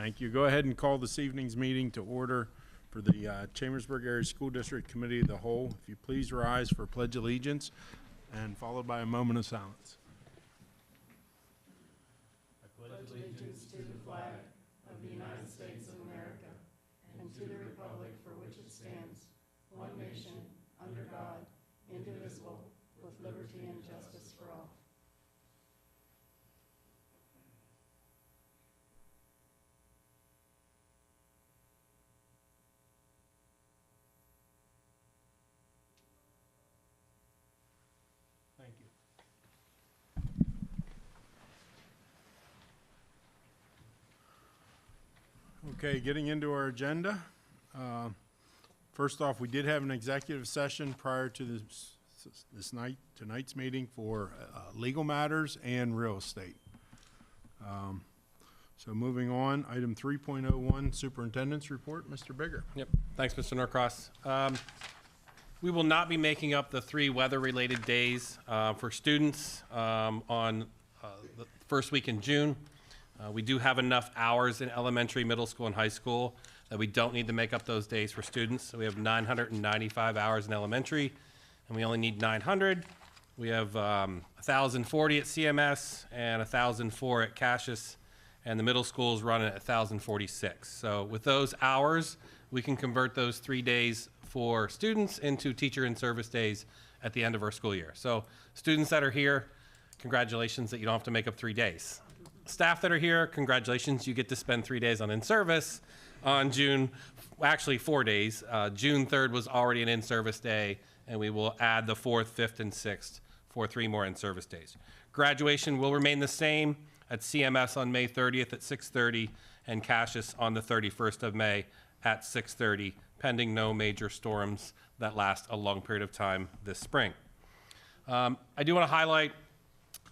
Thank you. Go ahead and call this evening's meeting to order for the Chambersburg Area School District Committee of the Whole. If you please rise for Pledge Allegiance and followed by a moment of silence. I pledge allegiance to the flag of the United States of America and to the republic for which it stands, one nation, under God, indivisible, with liberty and justice for all. Thank you. Okay, getting into our agenda. First off, we did have an executive session prior to tonight's meeting for legal matters and real estate. So moving on, item 3.01, Superintendent's Report. Mr. Bigger. Yep. Thanks, Mr. Norcross. We will not be making up the 3 weather-related days for students on the first week in June. We do have enough hours in elementary, middle school, and high school that we don't need to make up those days for students. So we have 995 hours in elementary, and we only need 900. We have 1,040 at CMS and 1,004 at Cassius, and the middle schools run at 1,046. So with those hours, we can convert those 3 days for students into teacher and service days at the end of our school year. So students that are here, congratulations that you don't have to make up 3 days. Staff that are here, congratulations, you get to spend 3 days on in-service on June, actually 4 days. June 3rd was already an in-service day, and we will add the 4th, 5th, and 6th for 3 more in-service days. Graduation will remain the same at CMS on May 30th at 6:30 and Cassius on the 31st of May at 6:30, pending no major storms that last a long period of time this spring. I do want to highlight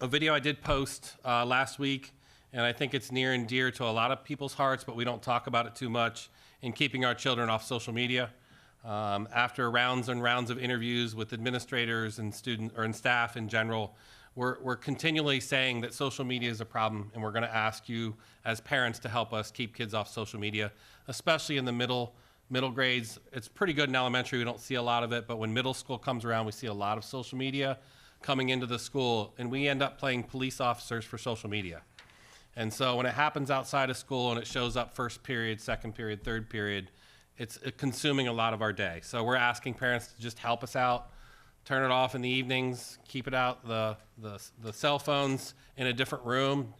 a video I did post last week, and I think it's near and dear to a lot of people's hearts, but we don't talk about it too much in keeping our children off social media. After rounds and rounds of interviews with administrators and and staff in general, we're continually saying that social media is a problem, and we're going to ask you as parents to help us keep kids off social media, especially in the middle grades. It's pretty good in elementary. We don't see a lot of it, but when middle school comes around, we see a lot of social media coming into the school, and we end up playing police officers for social media. And so when it happens outside of school and it shows up first period, second period, third period, it's consuming a lot of our day. So we're asking parents to just help us out, turn it off in the evenings, keep it out, the cell phones in a different room,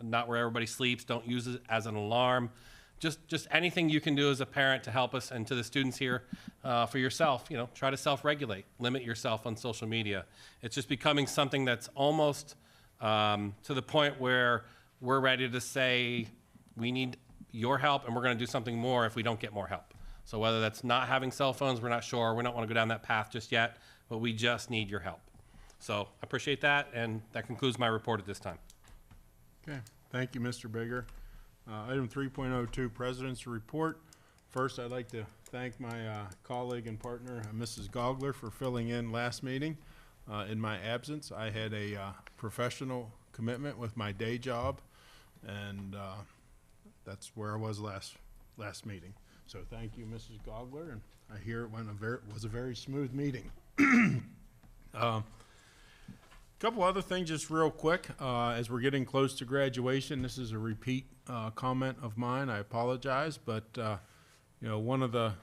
not where everybody sleeps, don't use it as an alarm. Just anything you can do as a parent to help us, and to the students here, for yourself, try to self-regulate, limit yourself on social media. It's just becoming something that's almost to the point where we're ready to say, we need your help, and we're going to do something more if we don't get more help. So whether that's not having cell phones, we're not sure. We don't want to go down that path just yet, but we just need your help. So I appreciate that, and that concludes my report at this time. Okay, thank you, Mr. Bigger. Item 3.02, President's Report. First, I'd like to thank my colleague and partner, Mrs. Gogler, for filling in last meeting. In my absence, I had a professional commitment with my day job, and that's where I was last meeting. So thank you, Mrs. Gogler, and I hear it was a very smooth meeting. Couple other things just real quick as we're getting close to graduation. This is a repeat comment of mine. I apologize, but one of the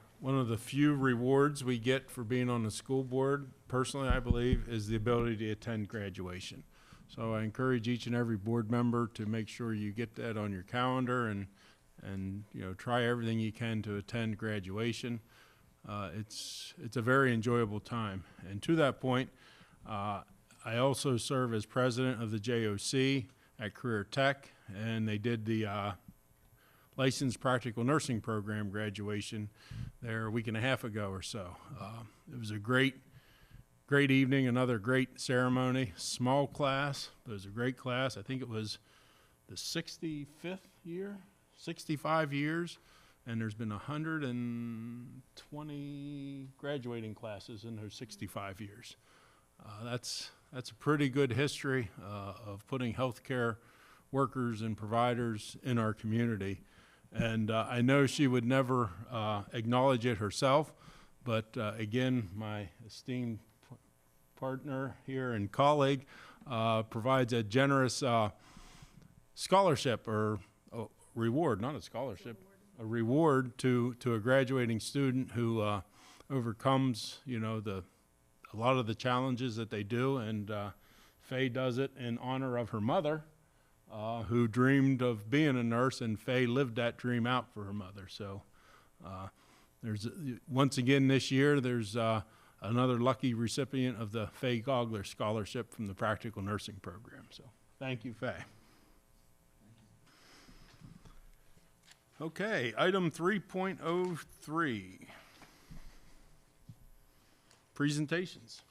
few rewards we get for being on the school board, personally, I believe, is the ability to attend graduation. So I encourage each and every board member to make sure you get that on your calendar and try everything you can to attend graduation. It's a very enjoyable time. And to that point, I also serve as president of the JOC at Career Tech, and they did the licensed practical nursing program graduation there a week and a half ago or so. It was a great evening, another great ceremony. Small class, but it was a great class. I think it was the 65th year, 65 years, and there's been 120 graduating classes in those 65 years. That's a pretty good history of putting healthcare workers and providers in our community. And I know she would never acknowledge it herself, but again, my esteemed partner here and colleague provides a generous scholarship or reward, not a scholarship, a reward to a graduating student who overcomes, a lot of the challenges that they do. And Faye does it in honor of her mother, who dreamed of being a nurse, and Faye lived that dream out for her mother. So there's once again this year, there's another lucky recipient of the Faye Gogler Scholarship from the Practical Nursing Program. So thank you, Faye. Okay, item 3.03, presentations.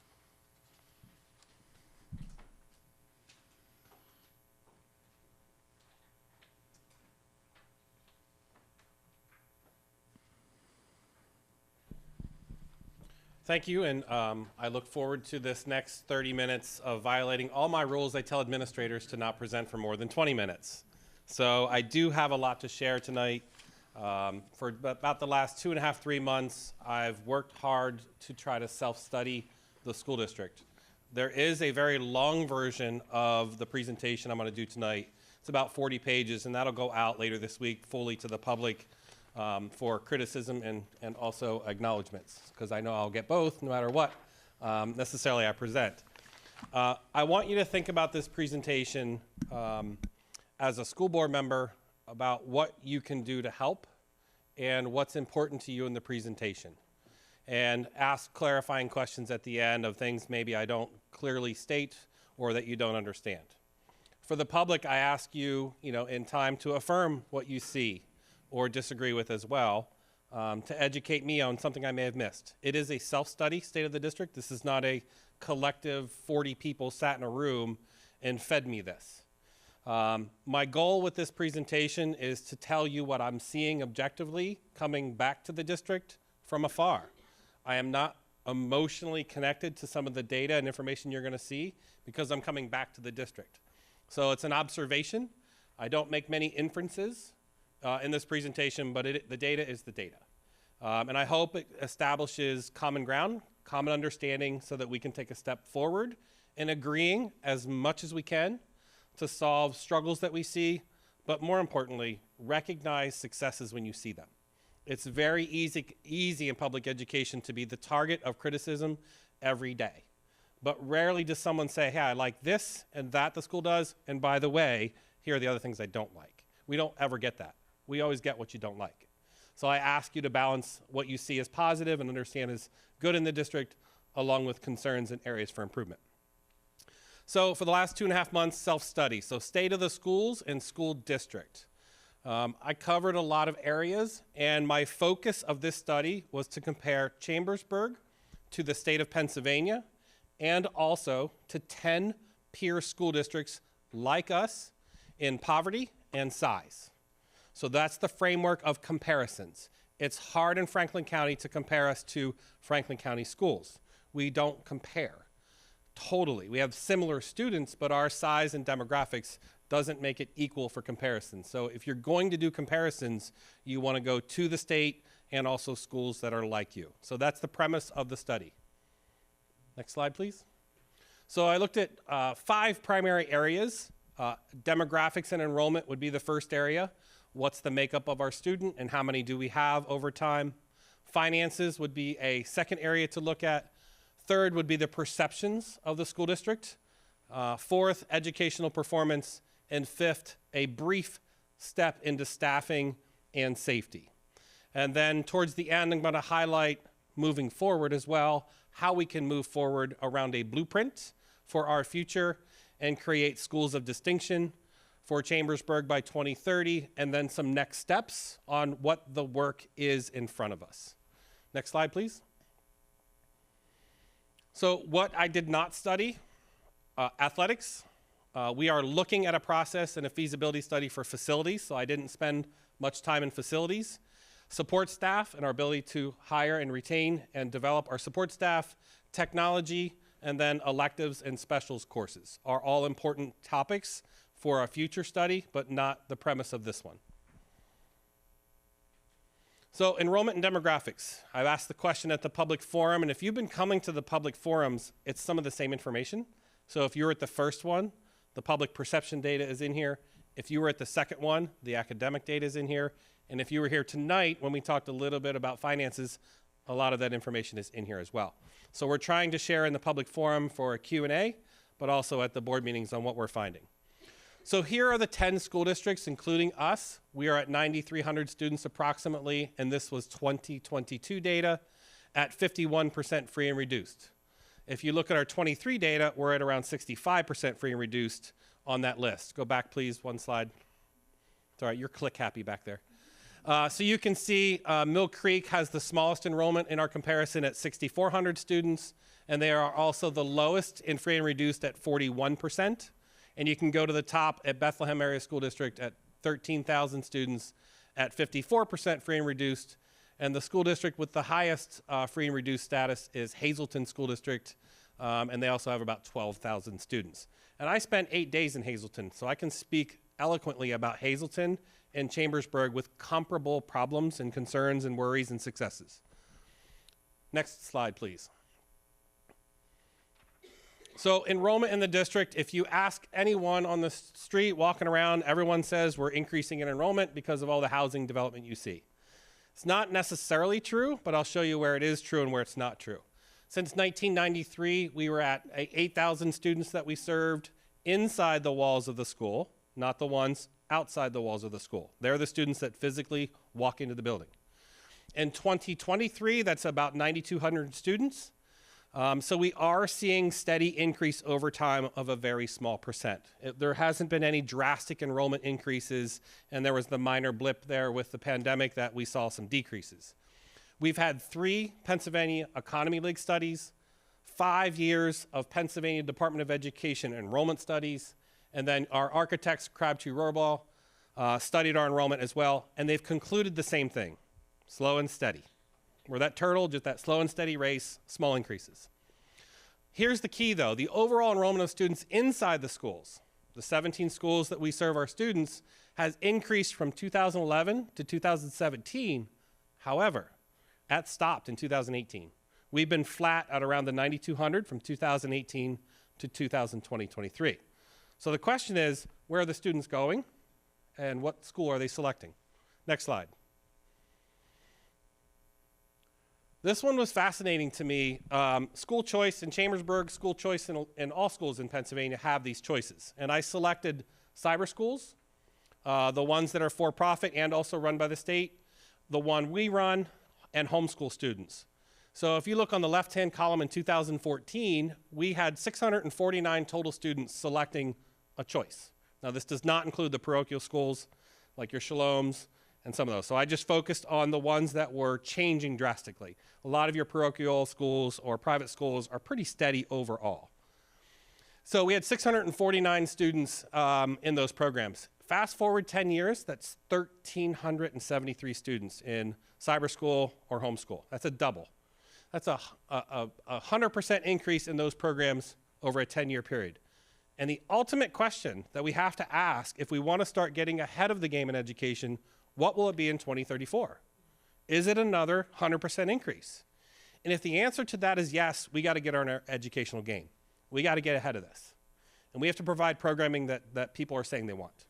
Thank you, and I look forward to this next 30 minutes of violating all my rules. I tell administrators to not present for more than 20 minutes. So I do have a lot to share tonight. For about the last 2.5, 3 months, I've worked hard to try to self-study the school district. There is a very long version of the presentation I'm going to do tonight. It's about 40 pages, and that'll go out later this week fully to the public for criticism and also acknowledgments, because I know I'll get both no matter what necessarily I present. I want you to think about this presentation as a school board member about what you can do to help and what's important to you in the presentation. And ask clarifying questions at the end of things maybe I don't clearly state or that you don't understand. For the public, I ask you, in time to affirm what you see or disagree with as well, to educate me on something I may have missed. It is a self-study, State of the District. This is not a collective 40 people sat in a room and fed me this. My goal with this presentation is to tell you what I'm seeing objectively coming back to the district from afar. I am not emotionally connected to some of the data and information you're going to see because I'm coming back to the district. So it's an observation. I don't make many inferences in this presentation, but the data is the data. And I hope it establishes common ground, common understanding, so that we can take a step forward in agreeing as much as we can to solve struggles that we see, but more importantly, recognize successes when you see them. It's very easy in public education to be the target of criticism every day. But rarely does someone say, hey, I like this and that the school does, and by the way, here are the other things I don't like. We don't ever get that. We always get what you don't like. So I ask you to balance what you see as positive and understand as good in the district, along with concerns and areas for improvement. So for the last 2.5 months, self-study. So state of the schools and school district. I covered a lot of areas, and my focus of this study was to compare Chambersburg to the state of Pennsylvania and also to 10 peer school districts like us in poverty and size. So that's the framework of comparisons. It's hard in Franklin County to compare us to Franklin County schools. We don't compare. Totally. We have similar students, but our size and demographics doesn't make it equal for comparison. So if you're going to do comparisons, you want to go to the state and also schools that are like you. So that's the premise of the study. Next slide, please. So I looked at 5 primary areas. Demographics and enrollment would be the first area. What's the makeup of our student and how many do we have over time? Finances would be a second area to look at. Third would be the perceptions of the school district. Fourth, educational performance. And fifth, a brief step into staffing and safety. And then towards the end, I'm going to highlight moving forward as well, how we can move forward around a blueprint for our future and create schools of distinction for Chambersburg by 2030, and then some next steps on what the work is in front of us. Next slide, please. So what I did not study, athletics. We are looking at a process and a feasibility study for facilities, so I didn't spend much time in facilities. Support staff and our ability to hire and retain and develop our support staff, technology, and then electives and specials courses are all important topics for a future study, but not the premise of this one. So enrollment and demographics. I've asked the question at the public forum, and if you've been coming to the public forums, it's some of the same information. So if you were at the first one, the public perception data is in here. If you were at the second one, the academic data is in here. And if you were here tonight when we talked a little bit about finances, a lot of that information is in here as well. So we're trying to share in the public forum for a Q&A, but also at the board meetings on what we're finding. So here are the 10 school districts, including us. We are at 9,300 students approximately, and this was 2022 data at 51% free and reduced. If you look at our 23 data, we're at around 65% free and reduced on that list. Go back, please, one slide. It's all right, you're click happy back there. So you can see Mill Creek has the smallest enrollment in our comparison at 6,400 students, and they are also the lowest in free and reduced at 41%. And you can go to the top at Bethlehem Area School District at 13,000 students at 54% free and reduced. And the school district with the highest free and reduced status is Hazleton School District, and they also have about 12,000 students. And I spent 8 days in Hazleton, so I can speak eloquently about Hazleton and Chambersburg with comparable problems and concerns and worries and successes. Next slide, please. So enrollment in the district, if you ask anyone on the street walking around, everyone says we're increasing in enrollment because of all the housing development you see. It's not necessarily true, but I'll show you where it is true and where it's not true. Since 1993, we were at 8,000 students that we served inside the walls of the school, not the ones outside the walls of the school. They're the students that physically walk into the building. In 2023, that's about 9,200 students. So we are seeing steady increase over time of a very small percent. There hasn't been any drastic enrollment increases, and there was the minor blip there with the pandemic that we saw some decreases. We've had 3 Pennsylvania Economy League studies, 5 years of Pennsylvania Department of Education enrollment studies, and then our architects, Crabtree Rohrbaugh, studied our enrollment as well, and they've concluded the same thing, slow and steady. We're that turtle, just that slow and steady race, small increases. Here's the key though, the overall enrollment of students inside the schools, the 17 schools that we serve our students, has increased from 2011 to 2017. However, that stopped in 2018. We've been flat at around the 9,200 from 2018 to 2023. So the question is, where are the students going and what school are they selecting? Next slide. This one was fascinating to me. School choice in Chambersburg, school choice in all schools in Pennsylvania have these choices. And I selected cyber schools, the ones that are for-profit and also run by the state, the one we run, and homeschool students. So if you look on the left-hand column in 2014, we had 649 total students selecting a choice. Now this does not include the parochial schools like your Shaloms and some of those. So I just focused on the ones that were changing drastically. A lot of your parochial schools or private schools are pretty steady overall. So we had 649 students in those programs. Fast forward 10 years, that's 1,373 students in cyber school or homeschool. That's a double. That's a 100% increase in those programs over a 10-year period. And the ultimate question that we have to ask if we want to start getting ahead of the game in education, what will it be in 2034? Is it another 100% increase? And if the answer to that is yes, we got to get on our educational game. We got to get ahead of this. And we have to provide programming that people are saying they want.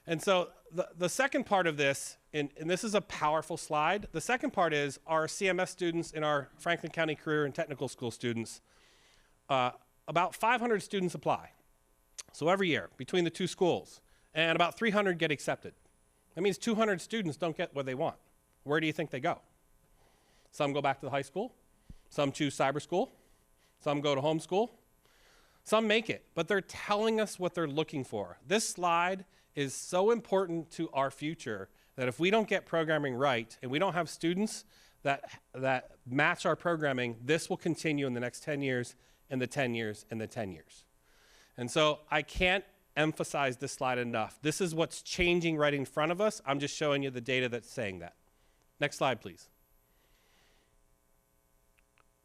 And so the second part of this, and this is a powerful slide, the second part is our CMS students and our Franklin County Career and Technical School students, about 500 students apply. So every year between the two schools, and about 300 get accepted. That means 200 students don't get what they want. Where do you think they go? Some go back to the high school, some choose cyber school, some go to homeschool, some make it, but they're telling us what they're looking for. This slide is so important to our future that if we don't get programming right and we don't have students that match our programming, this will continue in the next 10 years and the 10 years and the 10 years. And so I can't emphasize this slide enough. This is what's changing right in front of us. I'm just showing you the data that's saying that. Next slide, please.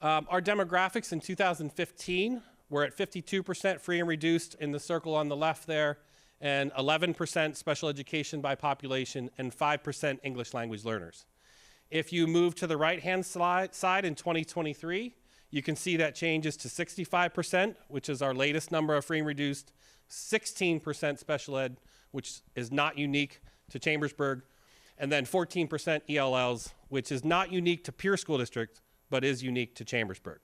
Our demographics in 2015 were at 52% free and reduced in the circle on the left there, and 11% special education by population, and 5% English language learners. If you move to the right-hand side in 2023, you can see that changes to 65%, which is our latest number of free and reduced, 16% special ed, which is not unique to Chambersburg, and then 14% ELLs, which is not unique to Pierce School District, but is unique to Chambersburg.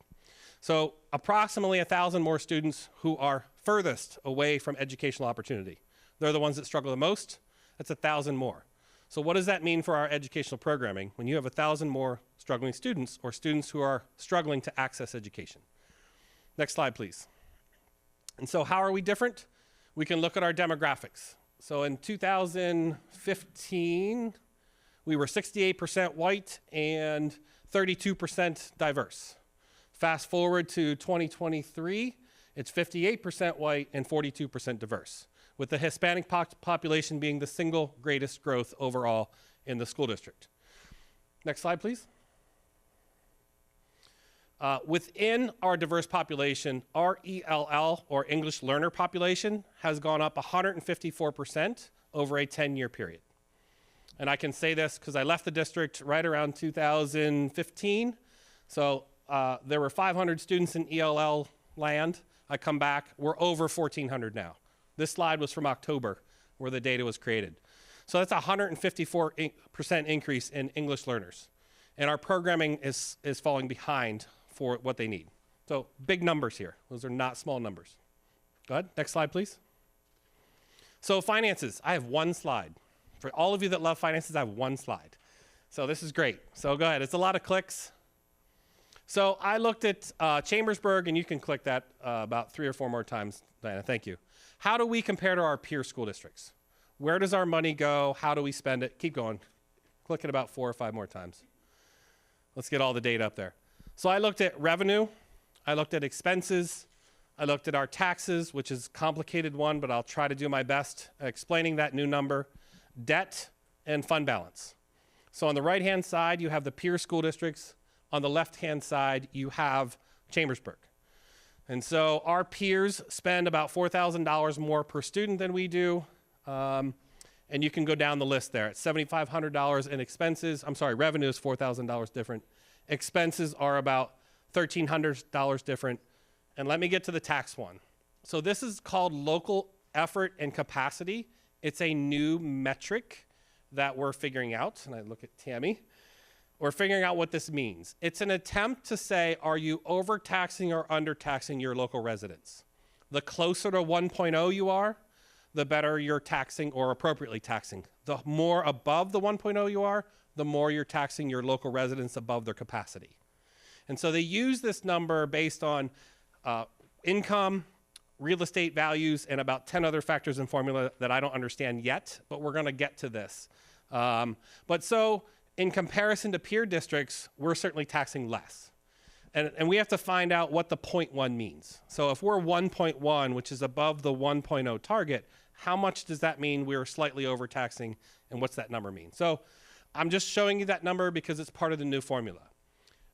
So approximately 1,000 more students who are furthest away from educational opportunity. They're the ones that struggle the most. That's 1,000 more. So what does that mean for our educational programming when you have 1,000 more struggling students or students who are struggling to access education? Next slide, please. And so how are we different? We can look at our demographics. So in 2015, we were 68% white and 32% diverse. Fast forward to 2023, it's 58% white and 42% diverse, with the Hispanic population being the single greatest growth overall in the school district. Next slide, please. Within our diverse population, our ELL, or English learner population, has gone up 154% over a 10-year period. And I can say this because I left the district right around 2015. So there were 500 students in ELL land. I come back, we're over 1,400 now. This slide was from October, where the data was created. So that's a 154% increase in English learners. And our programming is falling behind for what they need. So big numbers here. Those are not small numbers. Go ahead, next slide, please. So finances, I have one slide. For all of you that love finances, I have one slide. So this is great. So go ahead, it's a lot of clicks. So I looked at Chambersburg, and you can click that about 3 or 4 more times, Diana, thank you. How do we compare to our peer school districts? Where does our money go? How do we spend it? Keep going. Click it about 4 or 5 more times. Let's get all the data up there. So I looked at revenue, I looked at expenses, I looked at our taxes, which is a complicated one, but I'll try to do my best explaining that new number, debt, and fund balance. So on the right-hand side, you have the peer school districts. On the left-hand side, you have Chambersburg. And so our peers spend about $4,000 more per student than we do. And you can go down the list there. It's $7,500 in expenses. I'm sorry, revenue is $4,000 different. Expenses are about $1,300 different. And let me get to the tax one. So this is called local effort and capacity. It's a new metric that we're figuring out. And I look at Tammy. We're figuring out what this means. It's an attempt to say, are you overtaxing or undertaxing your local residents? The closer to 1.0 you are, the better you're taxing or appropriately taxing. The more above the 1.0 you are, the more you're taxing your local residents above their capacity. And so they use this number based on income, real estate values, and about 10 other factors and formula that I don't understand yet, but we're gonna get to this. But so in comparison to peer districts, we're certainly taxing less. And we have to find out what the 0.1 means. So if we're 1.1, which is above the 1.0 target, how much does that mean we're slightly overtaxing, and what's that number mean? So I'm just showing you that number because it's part of the new formula.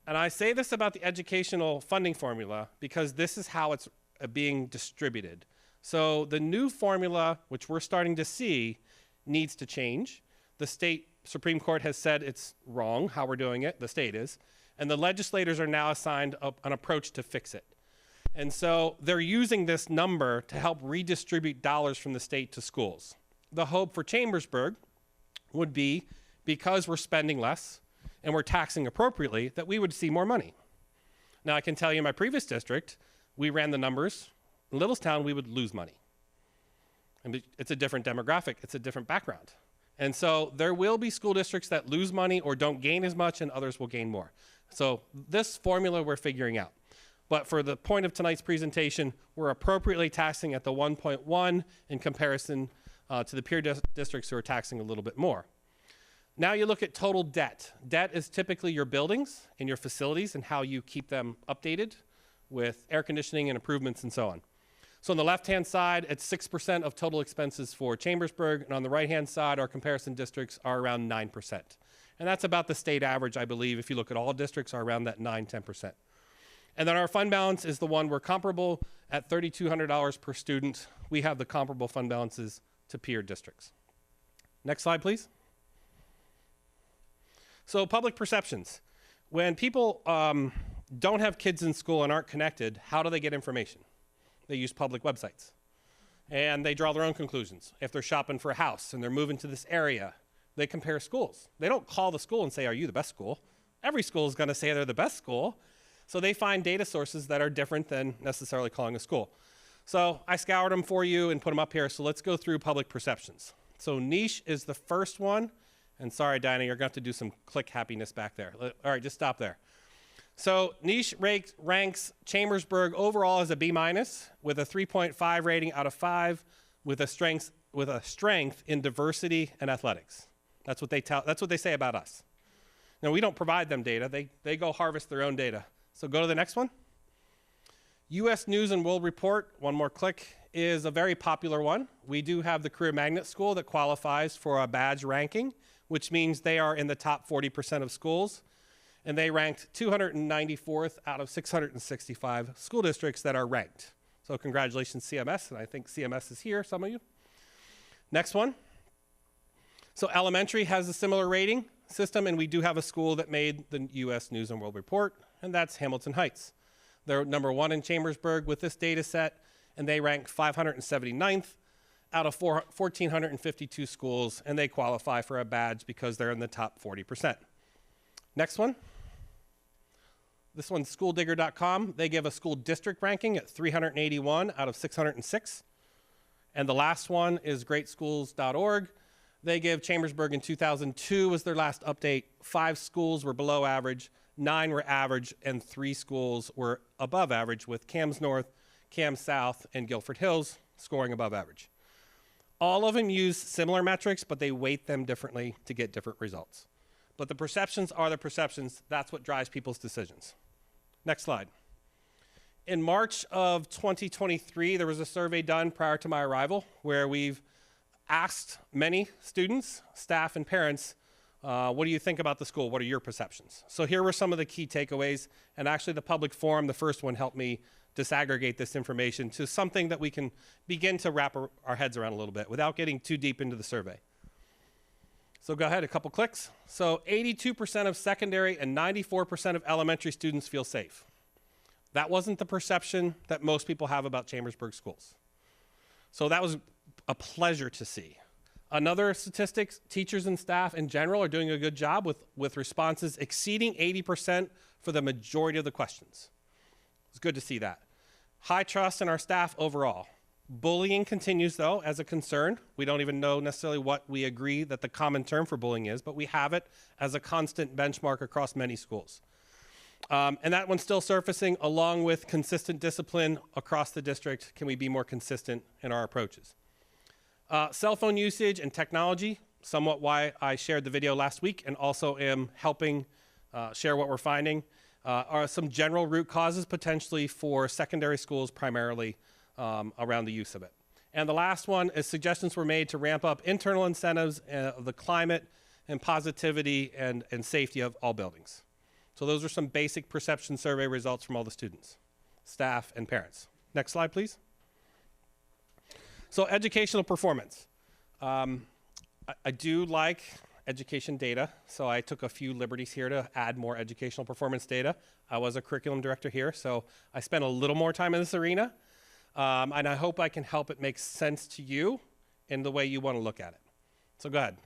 And I say this about the educational funding formula because this is how it's being distributed. So the new formula, which we're starting to see, needs to change. The state Supreme Court has said it's wrong how we're doing it, the state is, and the legislators are now assigned an approach to fix it. And so they're using this number to help redistribute dollars from the state to schools. The hope for Chambersburg would be, because we're spending less and we're taxing appropriately, that we would see more money. Now I can tell you in my previous district, we ran the numbers. In Littlestown, we would lose money. And it's a different demographic, it's a different background. And so there will be school districts that lose money or don't gain as much, and others will gain more. So this formula we're figuring out. But for the point of tonight's presentation, we're appropriately taxing at the 1.1 in comparison to the peer districts who are taxing a little bit more. Now you look at total debt. Debt is typically your buildings and your facilities and how you keep them updated with air conditioning and improvements and so on. So on the left-hand side, it's 6% of total expenses for Chambersburg, and on the right-hand side, our comparison districts are around 9%. And that's about the state average, I believe, if you look at all districts, are around that 9–10%. And then our fund balance is the one we're comparable at $3,200 per student. We have the comparable fund balances to peer districts. Next slide, please. So public perceptions. When people don't have kids in school and aren't connected, how do they get information? They use public websites. And they draw their own conclusions. If they're shopping for a house and they're moving to this area, they compare schools. They don't call the school and say, are you the best school? Every school is going to say they're the best school. So they find data sources that are different than necessarily calling a school. So I scoured them for you and put them up here. So let's go through public perceptions. So niche is the first one. And sorry, Diana, you're going to have to do some click happiness back there. All right, just stop there. So niche ranks Chambersburg overall as a B- with a 3.5 rating out of 5 with a strength in diversity and athletics. That's what they say about us. Now, we don't provide them data. They go harvest their own data. So go to the next one. U.S. News and World Report, one more click, is a very popular one. We do have the Career Magnet School that qualifies for a badge ranking, which means they are in the top 40% of schools. And they ranked 294th out of 665 school districts that are ranked. So congratulations, CMS, and I think CMS is here, some of you. Next one. So elementary has a similar rating system, and we do have a school that made the U.S. News and World Report, and that's Hamilton Heights. They're number 1 in Chambersburg with this data set, and they rank 579th out of 1,452 schools, and they qualify for a badge because they're in the top 40%. Next one. This one's schooldigger.com. They give a school district ranking at 381 out of 606. And the last one is greatschools.org. They give Chambersburg in 2002 was their last update. 5 schools were below average, 9 were average, and 3 schools were above average with Cams North, Cams South, and Guilford Hills scoring above average. All of them use similar metrics, but they weight them differently to get different results. But the perceptions are the perceptions. That's what drives people's decisions. Next slide. In March of 2023, there was a survey done prior to my arrival where we've asked many students, staff, and parents, what do you think about the school? What are your perceptions? So here were some of the key takeaways. And actually the public forum, the first one, helped me disaggregate this information to something that we can begin to wrap our heads around a little bit without getting too deep into the survey. So go ahead, a couple clicks. So 82% of secondary and 94% of elementary students feel safe. That wasn't the perception that most people have about Chambersburg schools. So that was a pleasure to see. Another statistics, teachers and staff in general are doing a good job with responses exceeding 80% for the majority of the questions. It's good to see that. High trust in our staff overall. Bullying continues, though, as a concern. We don't even know necessarily what we agree that the common term for bullying is, but we have it as a constant benchmark across many schools. And that one's still surfacing, along with consistent discipline across the district. Can we be more consistent in our approaches? Cell phone usage and technology, somewhat why I shared the video last week and also am helping share what we're finding, are some general root causes potentially for secondary schools primarily around the use of it. And the last one is suggestions were made to ramp up internal incentives of the climate and positivity and safety of all buildings. So those are some basic perception survey results from all the students, staff, and parents. Next slide, please. So educational performance. I do like education data, so I took a few liberties here to add more educational performance data. I was a curriculum director here, so I spent a little more time in this arena. And I hope I can help it make sense to you in the way you want to look at it. So go ahead.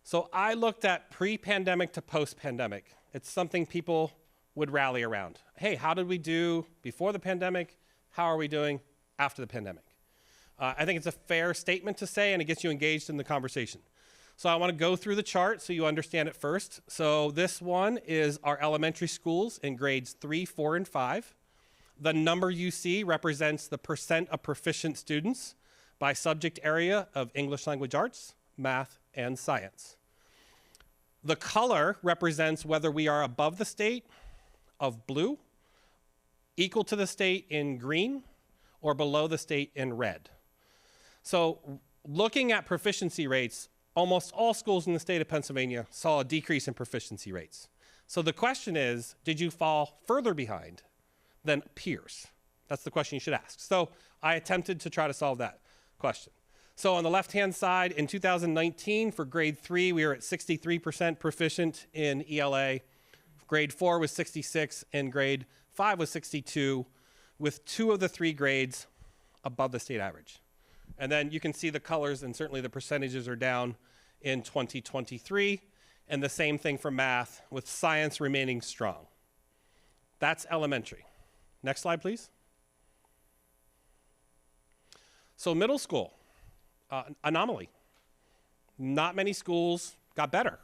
So I looked at pre-pandemic to post-pandemic. It's something people would rally around. Hey, how did we do before the pandemic? How are we doing after the pandemic? I think it's a fair statement to say, and it gets you engaged in the conversation. So I want to go through the chart so you understand it first. So this one is our elementary schools in grades 3, 4, and 5. The number you see represents the percent of proficient students by subject area of English language arts, math, and science. The color represents whether we are above the state of blue, equal to the state in green, or below the state in red. So looking at proficiency rates, almost all schools in the state of Pennsylvania saw a decrease in proficiency rates. So the question is, did you fall further behind than peers? That's the question you should ask. So I attempted to try to solve that question. So on the left-hand side, in 2019, for grade 3, we were at 63% proficient in ELA. Grade 4 was 66, and grade 5 was 62, with 2 of the 3 grades above the state average. And then you can see the colors, and certainly the percentages are down in 2023, and the same thing for math, with science remaining strong. That's elementary. Next slide, please. So middle school, anomaly. Not many schools got better.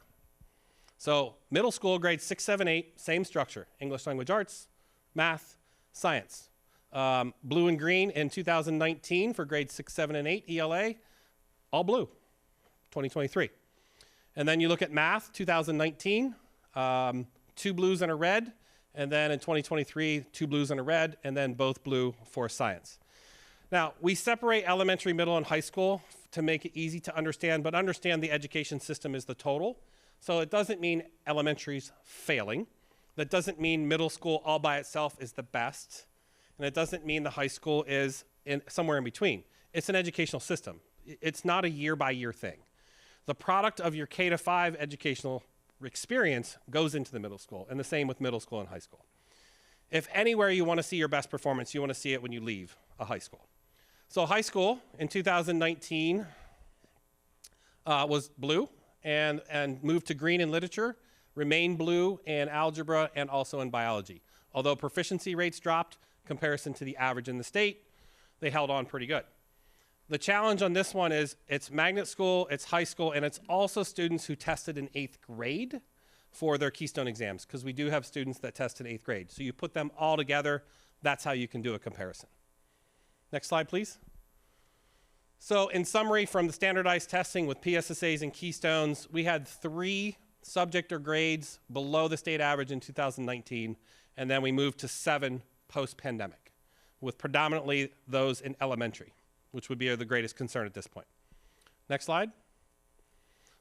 So middle school, grades 6, 7, 8, same structure. English language arts, math, science. Blue and green in 2019 for grades 6, 7, and 8, ELA, all blue, 2023. And then you look at math, 2019, 2 blues and a red, and then in 2023, 2 blues and a red, and then both blue for science. Now, we separate elementary, middle, and high school to make it easy to understand, but understand the education system is the total. So it doesn't mean elementary's failing. That doesn't mean middle school all by itself is the best. And it doesn't mean the high school is somewhere in between. It's an educational system. It's not a year-by-year thing. The product of your K-5 educational experience goes into the middle school, and the same with middle school and high school. If anywhere you want to see your best performance, you want to see it when you leave a high school. So high school in 2019 was blue and moved to green in literature, remained blue in algebra and also in biology. Although proficiency rates dropped, comparison to the average in the state, they held on pretty good. The challenge on this one is it's magnet school, it's high school, and it's also students who tested in 8th grade for their Keystone exams, because we do have students that test in 8th grade. So you put them all together, that's how you can do a comparison. Next slide, please. So in summary, from the standardized testing with PSSAs and Keystones, we had 3 subject or grades below the state average in 2019, and then we moved to 7 post-pandemic, with predominantly those in elementary, which would be the greatest concern at this point. Next slide.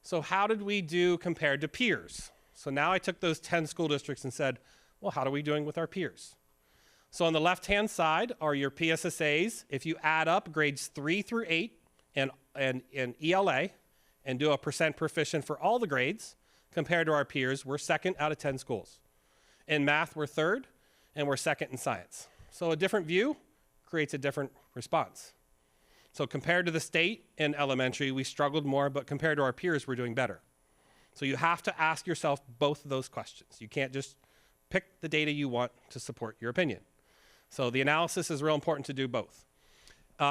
So how did we do compared to peers? So now I took those 10 school districts and said, well, how are we doing with our peers? So on the left-hand side are your PSSAs. If you add up grades 3 through 8 and ELA and do a % proficient for all the grades, compared to our peers, we're 2nd out of 10 schools. In math, we're 3rd, and we're 2nd in science. So a different view creates a different response. So compared to the state in elementary, we struggled more, but compared to our peers, we're doing better. So you have to ask yourself both of those questions. You can't just pick the data you want to support your opinion. So the analysis is real important to do both.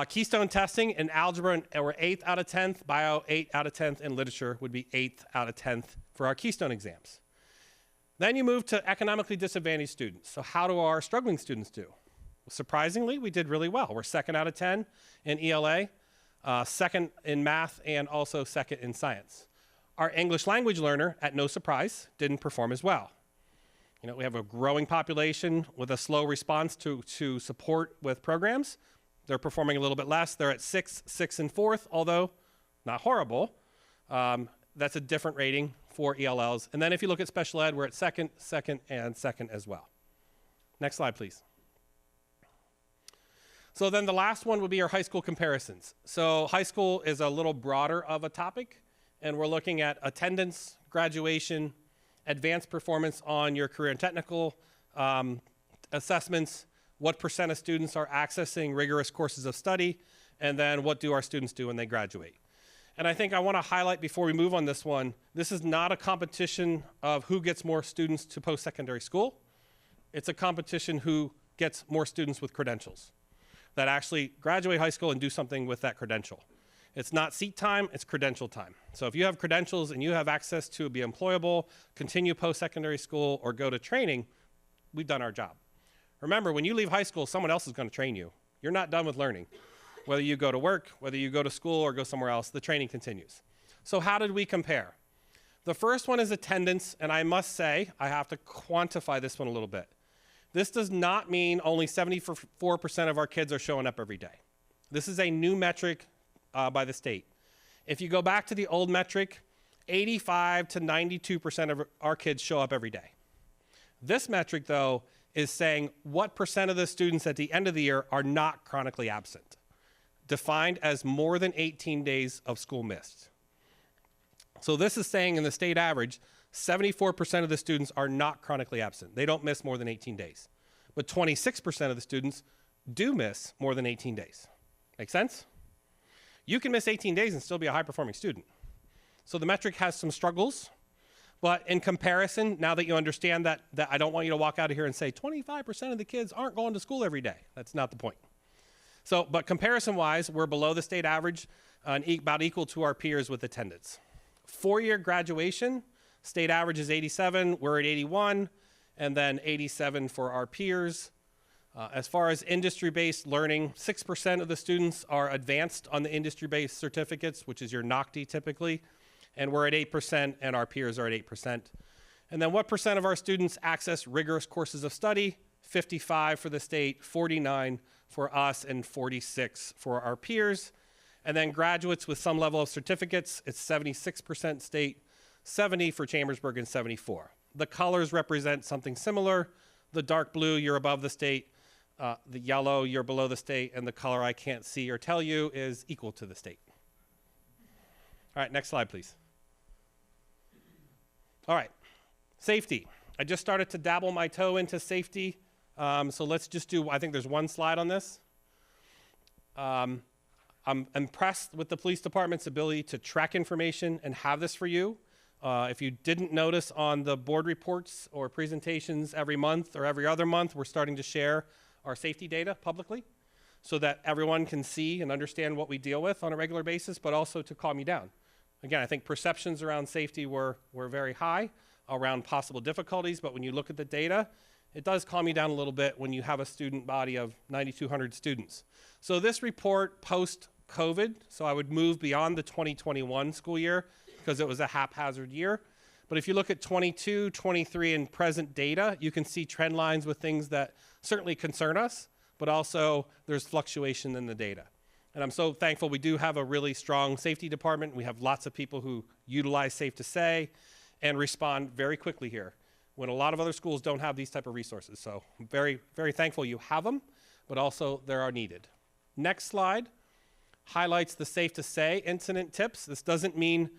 Keystone testing in algebra, we're 8th out of 10th, bio 8 out of 10th, and literature would be 8th out of 10th for our Keystone exams. Then you move to economically disadvantaged students. So how do our struggling students do? Surprisingly, we did really well. We're 2nd out of 10 in ELA, 2nd in math, and also 2nd in science. Our English language learner, at no surprise, didn't perform as well. You know, we have a growing population with a slow response to support with programs. They're performing a little bit less. They're at 6th, and 4th, although not horrible. That's a different rating for ELLs. And then if you look at special ed, we're at 2nd, 2nd, and 2nd as well. Next slide, please. So then the last one would be our high school comparisons. So high school is a little broader of a topic, and we're looking at attendance, graduation, advanced performance on your career and technical assessments, what % of students are accessing rigorous courses of study, and then what do our students do when they graduate. And I think I want to highlight before we move on this one, this is not a competition of who gets more students to post-secondary school. It's a competition who gets more students with credentials that actually graduate high school and do something with that credential. It's not seat time, it's credential time. So if you have credentials and you have access to be employable, continue post-secondary school, or go to training, we've done our job. Remember, when you leave high school, someone else is going to train you. You're not done with learning. Whether you go to work, whether you go to school or go somewhere else, the training continues. So how did we compare? The first one is attendance, and I must say, I have to quantify this one a little bit. This does not mean only 74% of our kids are showing up every day. This is a new metric by the state. If you go back to the old metric, 85 to 92% of our kids show up every day. This metric, though, is saying what % of the students at the end of the year are not chronically absent. defined as more than 18 days of school missed. So this is saying in the state average, 74% of the students are not chronically absent. They don't miss more than 18 days. But 26% of the students do miss more than 18 days. Make sense? You can miss 18 days and still be a high-performing student. So the metric has some struggles, but in comparison, now that you understand that I don't want you to walk out of here and say 25% of the kids aren't going to school every day. That's not the point. So, but comparison-wise, we're below the state average and about equal to our peers with attendance. Four-year graduation, state average is 87, we're at 81, and then 87 for our peers. As far as industry-based learning, 6% of the students are advanced on the industry-based certificates, which is your NOCTI typically, and we're at 8%, and our peers are at 8%. And then what percent of our students access rigorous courses of study? 55 for the state, 49 for us, and 46 for our peers. And then graduates with some level of certificates, it's 76% state, 70 for Chambersburg, and 74. The colors represent something similar. The dark blue, you're above the state. The yellow, you're below the state. And the color I can't see or tell you is equal to the state. All right, next slide, please. All right, safety. I just started to dabble my toe into safety. So let's just do, I think there's one slide on this. I'm impressed with the police department's ability to track information and have this for you. If you didn't notice on the board reports or presentations every month or every other month, we're starting to share our safety data publicly so that everyone can see and understand what we deal with on a regular basis, but also to calm you down. Again, I think perceptions around safety were very high around possible difficulties, but when you look at the data, it does calm you down a little bit when you have a student body of 9,200 students. So this report post-COVID, so I would move beyond the 2021 school year because it was a haphazard year. But if you look at 22, 23, and present data, you can see trend lines with things that certainly concern us, but also there's fluctuation in the data. And I'm so thankful we do have a really strong safety department. We have lots of people who utilize Safe to Say and respond very quickly here when a lot of other schools don't have these type of resources. So I'm very, very thankful you have them, but also they are needed. Next slide highlights the Safe to Say incident tips. This doesn't mean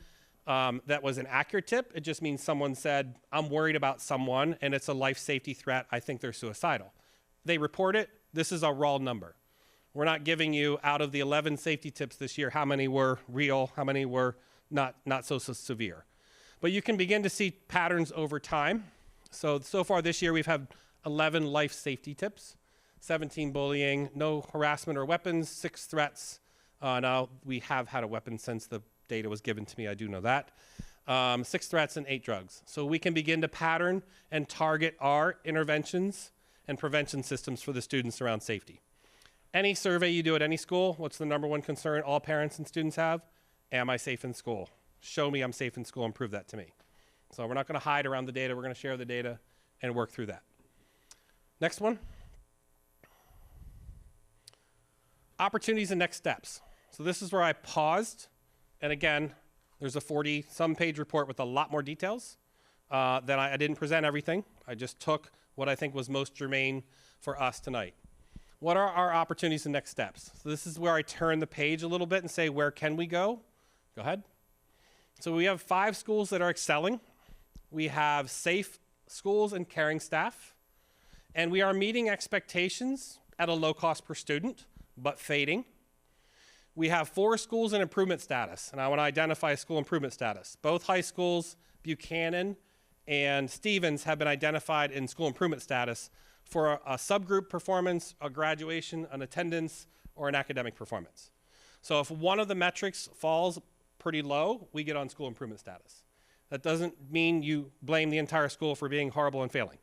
that was an accurate tip. It just means someone said, I'm worried about someone and it's a life safety threat. I think they're suicidal. They report it. This is a raw number. We're not giving you out of the 11 safety tips this year, how many were real, how many were not so severe. But you can begin to see patterns over time. So far this year, we've had 11 life safety tips, 17 bullying, no harassment or weapons, 6 threats. Now, we have had a weapon since the data was given to me, I do know that. 6 threats and 8 drugs. So we can begin to pattern and target our interventions and prevention systems for the students around safety. Any survey you do at any school, what's the number one concern all parents and students have? Am I safe in school? Show me I'm safe in school and prove that to me. So we're not going to hide around the data. We're going to share the data and work through that. Next one. Opportunities and next steps. So this is where I paused. And again, there's a 40-some page report with a lot more details. That I didn't present everything. I just took what I think was most germane for us tonight. What are our opportunities and next steps? So this is where I turn the page a little bit and say, where can we go? Go ahead. So we have 5 schools that are excelling. We have safe schools and caring staff. And we are meeting expectations at a low cost per student, but fading. We have 4 schools in improvement status, and I want to identify school improvement status. Both high schools, Buchanan and Stevens, have been identified in school improvement status for a subgroup performance, a graduation, an attendance, or an academic performance. So if one of the metrics falls pretty low, we get on school improvement status. That doesn't mean you blame the entire school for being horrible and failing.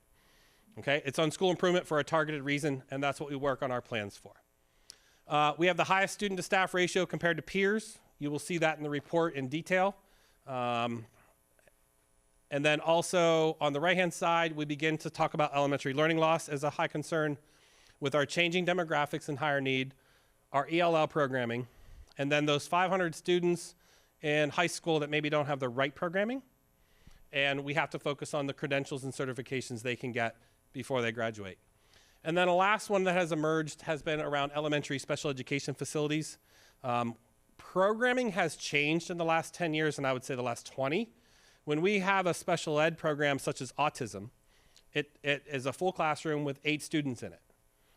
Okay, it's on school improvement for a targeted reason, and that's what we work on our plans for. We have the highest student to staff ratio compared to peers. You will see that in the report in detail. And then also on the right-hand side, we begin to talk about elementary learning loss as a high concern with our changing demographics and higher need, our ELL programming, and then those 500 students in high school that maybe don't have the right programming. And we have to focus on the credentials and certifications they can get before they graduate. And then a last one that has emerged has been around elementary special education facilities. Programming has changed in the last 10 years, and I would say the last 20. When we have a special ed program such as autism, it is a full classroom with 8 students in it.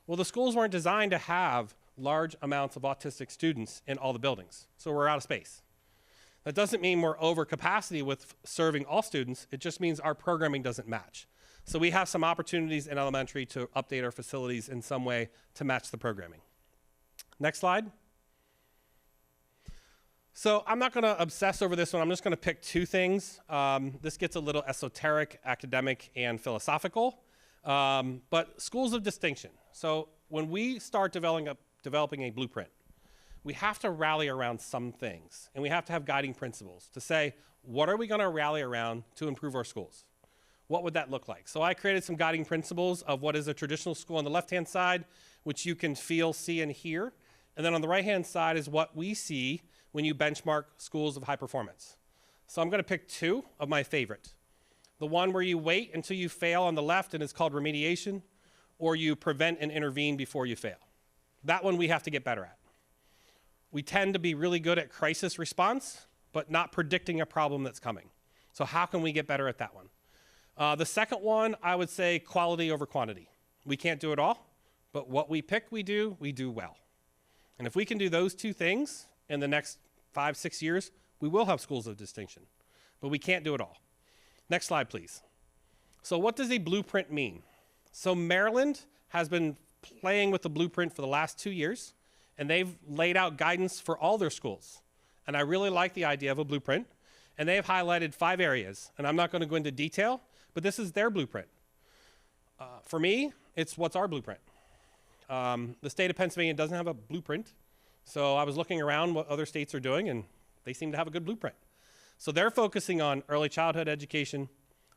Well, the schools weren't designed to have large amounts of autistic students in all the buildings, so we're out of space. That doesn't mean we're over capacity with serving all students, it just means our programming doesn't match. So we have some opportunities in elementary to update our facilities in some way to match the programming. Next slide. So I'm not gonna obsess over this one, I'm just gonna pick 2 things. This gets a little esoteric, academic, and philosophical, but schools of distinction. So when we start developing a blueprint, we have to rally around some things, and we have to have guiding principles to say, what are we gonna rally around to improve our schools? What would that look like? So I created some guiding principles of what is a traditional school on the left-hand side, which you can feel, see, and hear. And then on the right-hand side is what we see when you benchmark schools of high performance. So I'm gonna pick 2 of my favorite. The one where you wait until you fail on the left and it's called remediation, or you prevent and intervene before you fail. That one we have to get better at. We tend to be really good at crisis response, but not predicting a problem that's coming. So how can we get better at that one? The second one, I would say quality over quantity. We can't do it all, but what we pick, we do well. And if we can do those 2 things in the next 5, 6 years, we will have schools of distinction, but we can't do it all. Next slide, please. So what does a blueprint mean? So Maryland has been playing with the blueprint for the last 2 years, and they've laid out guidance for all their schools. And I really like the idea of a blueprint, and they've highlighted 5 areas, and I'm not gonna go into detail, but this is their blueprint. For me, it's what's our blueprint. The state of Pennsylvania doesn't have a blueprint, so I was looking around what other states are doing, and they seem to have a good blueprint. So they're focusing on early childhood education,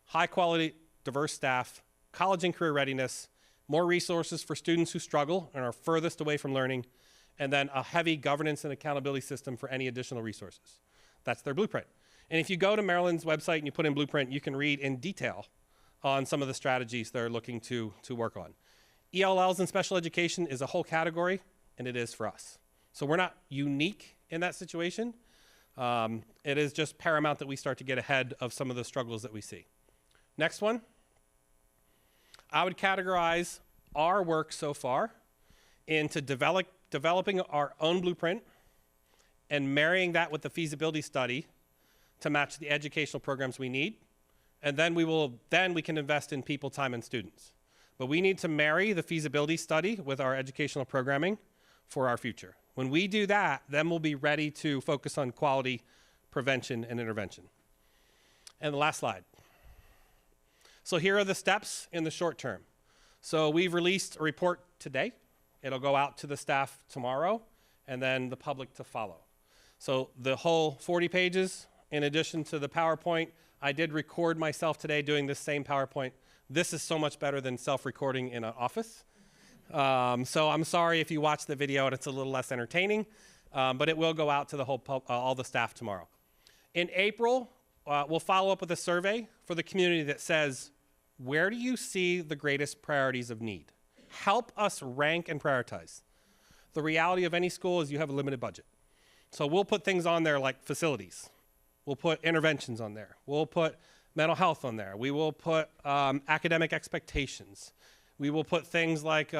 high quality, diverse staff, college and career readiness, more resources for students who struggle and are furthest away from learning, and then a heavy governance and accountability system for any additional resources. That's their blueprint. And if you go to Maryland's website and you put in blueprint, you can read in detail on some of the strategies they're looking to work on. ELLs in special education is a whole category, and it is for us. So we're not unique in that situation. It is just paramount that we start to get ahead of some of the struggles that we see. Next one. I would categorize our work so far into developing our own blueprint and marrying that with the feasibility study to match the educational programs we need. And then we can invest in people, time, and students. But we need to marry the feasibility study with our educational programming for our future. When we do that, then we'll be ready to focus on quality, prevention, and intervention. And the last slide. So here are the steps in the short term. So we've released a report today. It'll go out to the staff tomorrow, and then the public to follow. So the whole 40 pages, in addition to the PowerPoint, I did record myself today doing this same PowerPoint. This is so much better than self-recording in an office. So I'm sorry if you watch the video and it's a little less entertaining, but it will go out to the whole all the staff tomorrow. In April, we'll follow up with a survey for the community that says, where do you see the greatest priorities of need? Help us rank and prioritize. The reality of any school is you have a limited budget. So we'll put things on there like facilities. We'll put interventions on there. We'll put mental health on there. We will put academic expectations. We will put things like maybe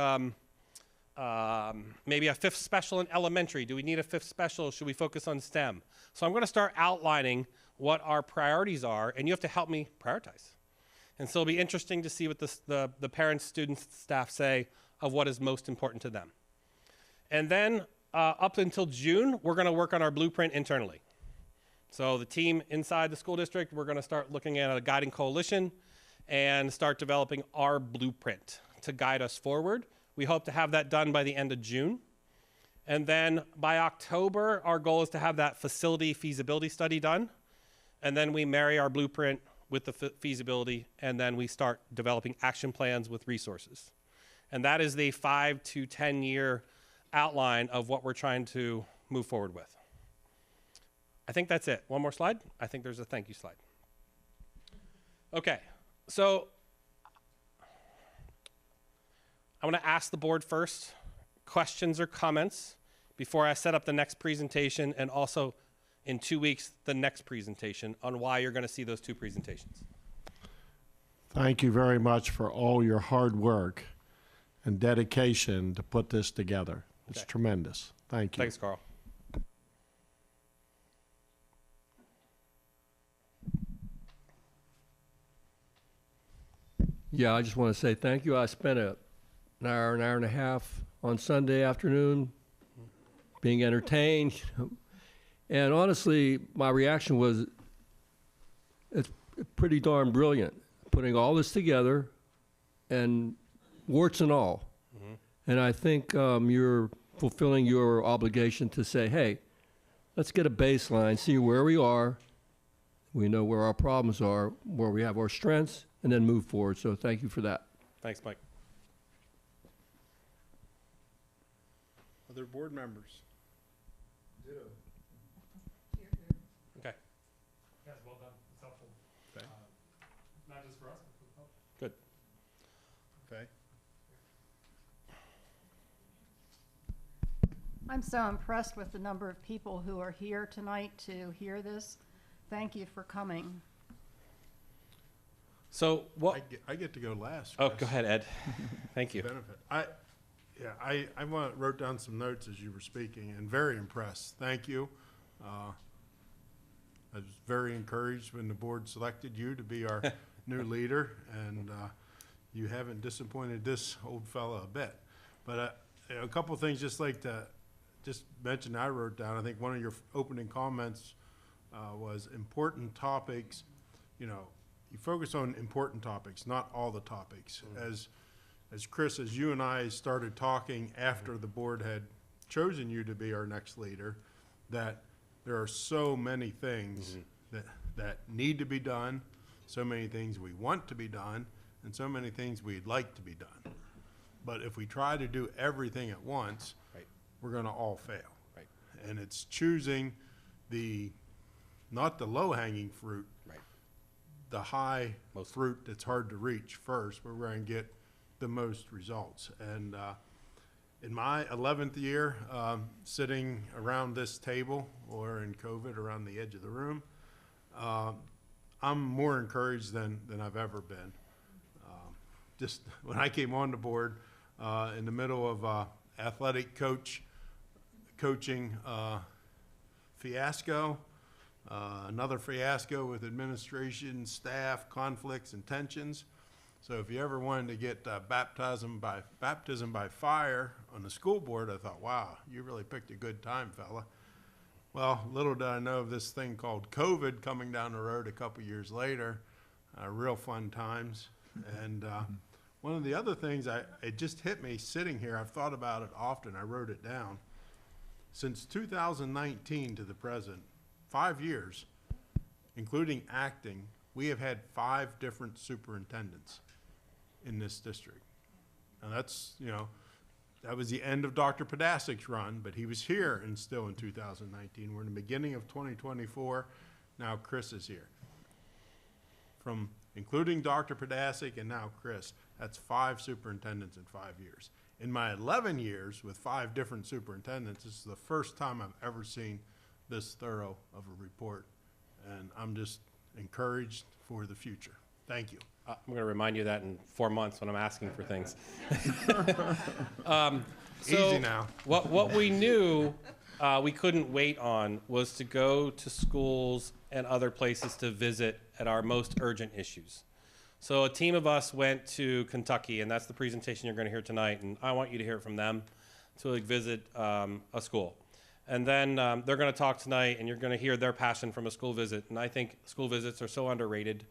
a 5th special in elementary. Do we need a 5th special? Should we focus on STEM? So I'm going to start outlining what our priorities are, and you have to help me prioritize. And so it'll be interesting to see what the parents, students, staff say of what is most important to them. And then up until June, we're going to work on our blueprint internally. So the team inside the school district, we're going to start looking at a guiding coalition and start developing our blueprint to guide us forward. We hope to have that done by the end of June. And then by October, our goal is to have that facility feasibility study done. And then we marry our blueprint with the feasibility, and then we start developing action plans with resources. And that is the 5 to 10 year outline of what we're trying to move forward with. I think that's it. One more slide. I think there's a thank you slide. Okay, so I want to ask the board first, questions or comments before I set up the next presentation, and also in 2 weeks, the next presentation on why you're going to see those two presentations. Thank you very much for all your hard work and dedication to put this together. It's Okay. tremendous. Thank you. Thanks, Carl. Yeah, I just want to say thank you. I spent an hour and a half on Sunday afternoon being entertained. And honestly, my reaction was, it's pretty darn brilliant, putting all this together and warts and all. And I think you're fulfilling your obligation to say, hey, let's get a baseline, see where we are. We know where our problems are, where we have our strengths, and then move forward. So thank you for that. Thanks, Mike. Other board members? Okay, Yes, well done. It's helpful. Okay. Not just for us, but for the public. good. Okay. I'm so impressed with the number of people who are here tonight to hear this. Thank you for coming. So what? I get to go last. Oh, Chris. go ahead, Ed. Thank you. Benefit. I wrote down some notes as you were speaking, and very impressed. Thank you. I was very encouraged when the board selected you to be our new leader, and you haven't disappointed this old fella a bit. But a couple things just like to just mention I wrote down. I think one of your opening comments was important topics. You know, you focus on important topics, not all the topics. As Chris, as you and I started talking after the board had chosen you to be our next leader, that there are so many things that need to be done, so many things we want to be done, and so many things we'd like to be done. But if we try to do everything at once, Right. we're gonna all fail. Right. And it's choosing not the low-hanging fruit, Right. the high Most- fruit that's hard to reach first, where we're going to get the most results. And in my 11th year, sitting around this table, or in COVID around the edge of the room, I'm more encouraged than I've ever been. Just when I came on the board, in the middle of athletic coaching fiasco, another fiasco with administration, staff, conflicts, and tensions. So if you ever wanted to get baptism by fire on the school board, I thought, wow, you really picked a good time, fella. Well, little did I know of this thing called COVID coming down the road a couple years later. Real fun times. And one of the other things, it just hit me sitting here. I've thought about it often. I wrote it down. Since 2019 to the present, 5 years, including acting, we have had 5 different superintendents in this district. And that's, that was the end of Dr. Podasic's run, but he was here and still in 2019. We're in the beginning of 2024. Now Chris is here. From including Dr. Podasic and now Chris, that's 5 superintendents in 5 years. In my 11 years with 5 different superintendents, this is the first time I've ever seen this thorough of a report. And I'm just encouraged for the future. Thank you. I'm going to remind you of that in 4 months when I'm asking for things. Easy now. What we knew we couldn't wait on was to go to schools and other places to visit at our most urgent issues. So a team of us went to Kentucky, and that's the presentation you're going to hear tonight, and I want you to hear it from them to visit a school. And then they're going to talk tonight, and you're going to hear their passion from a school visit. And I think school visits are so underrated.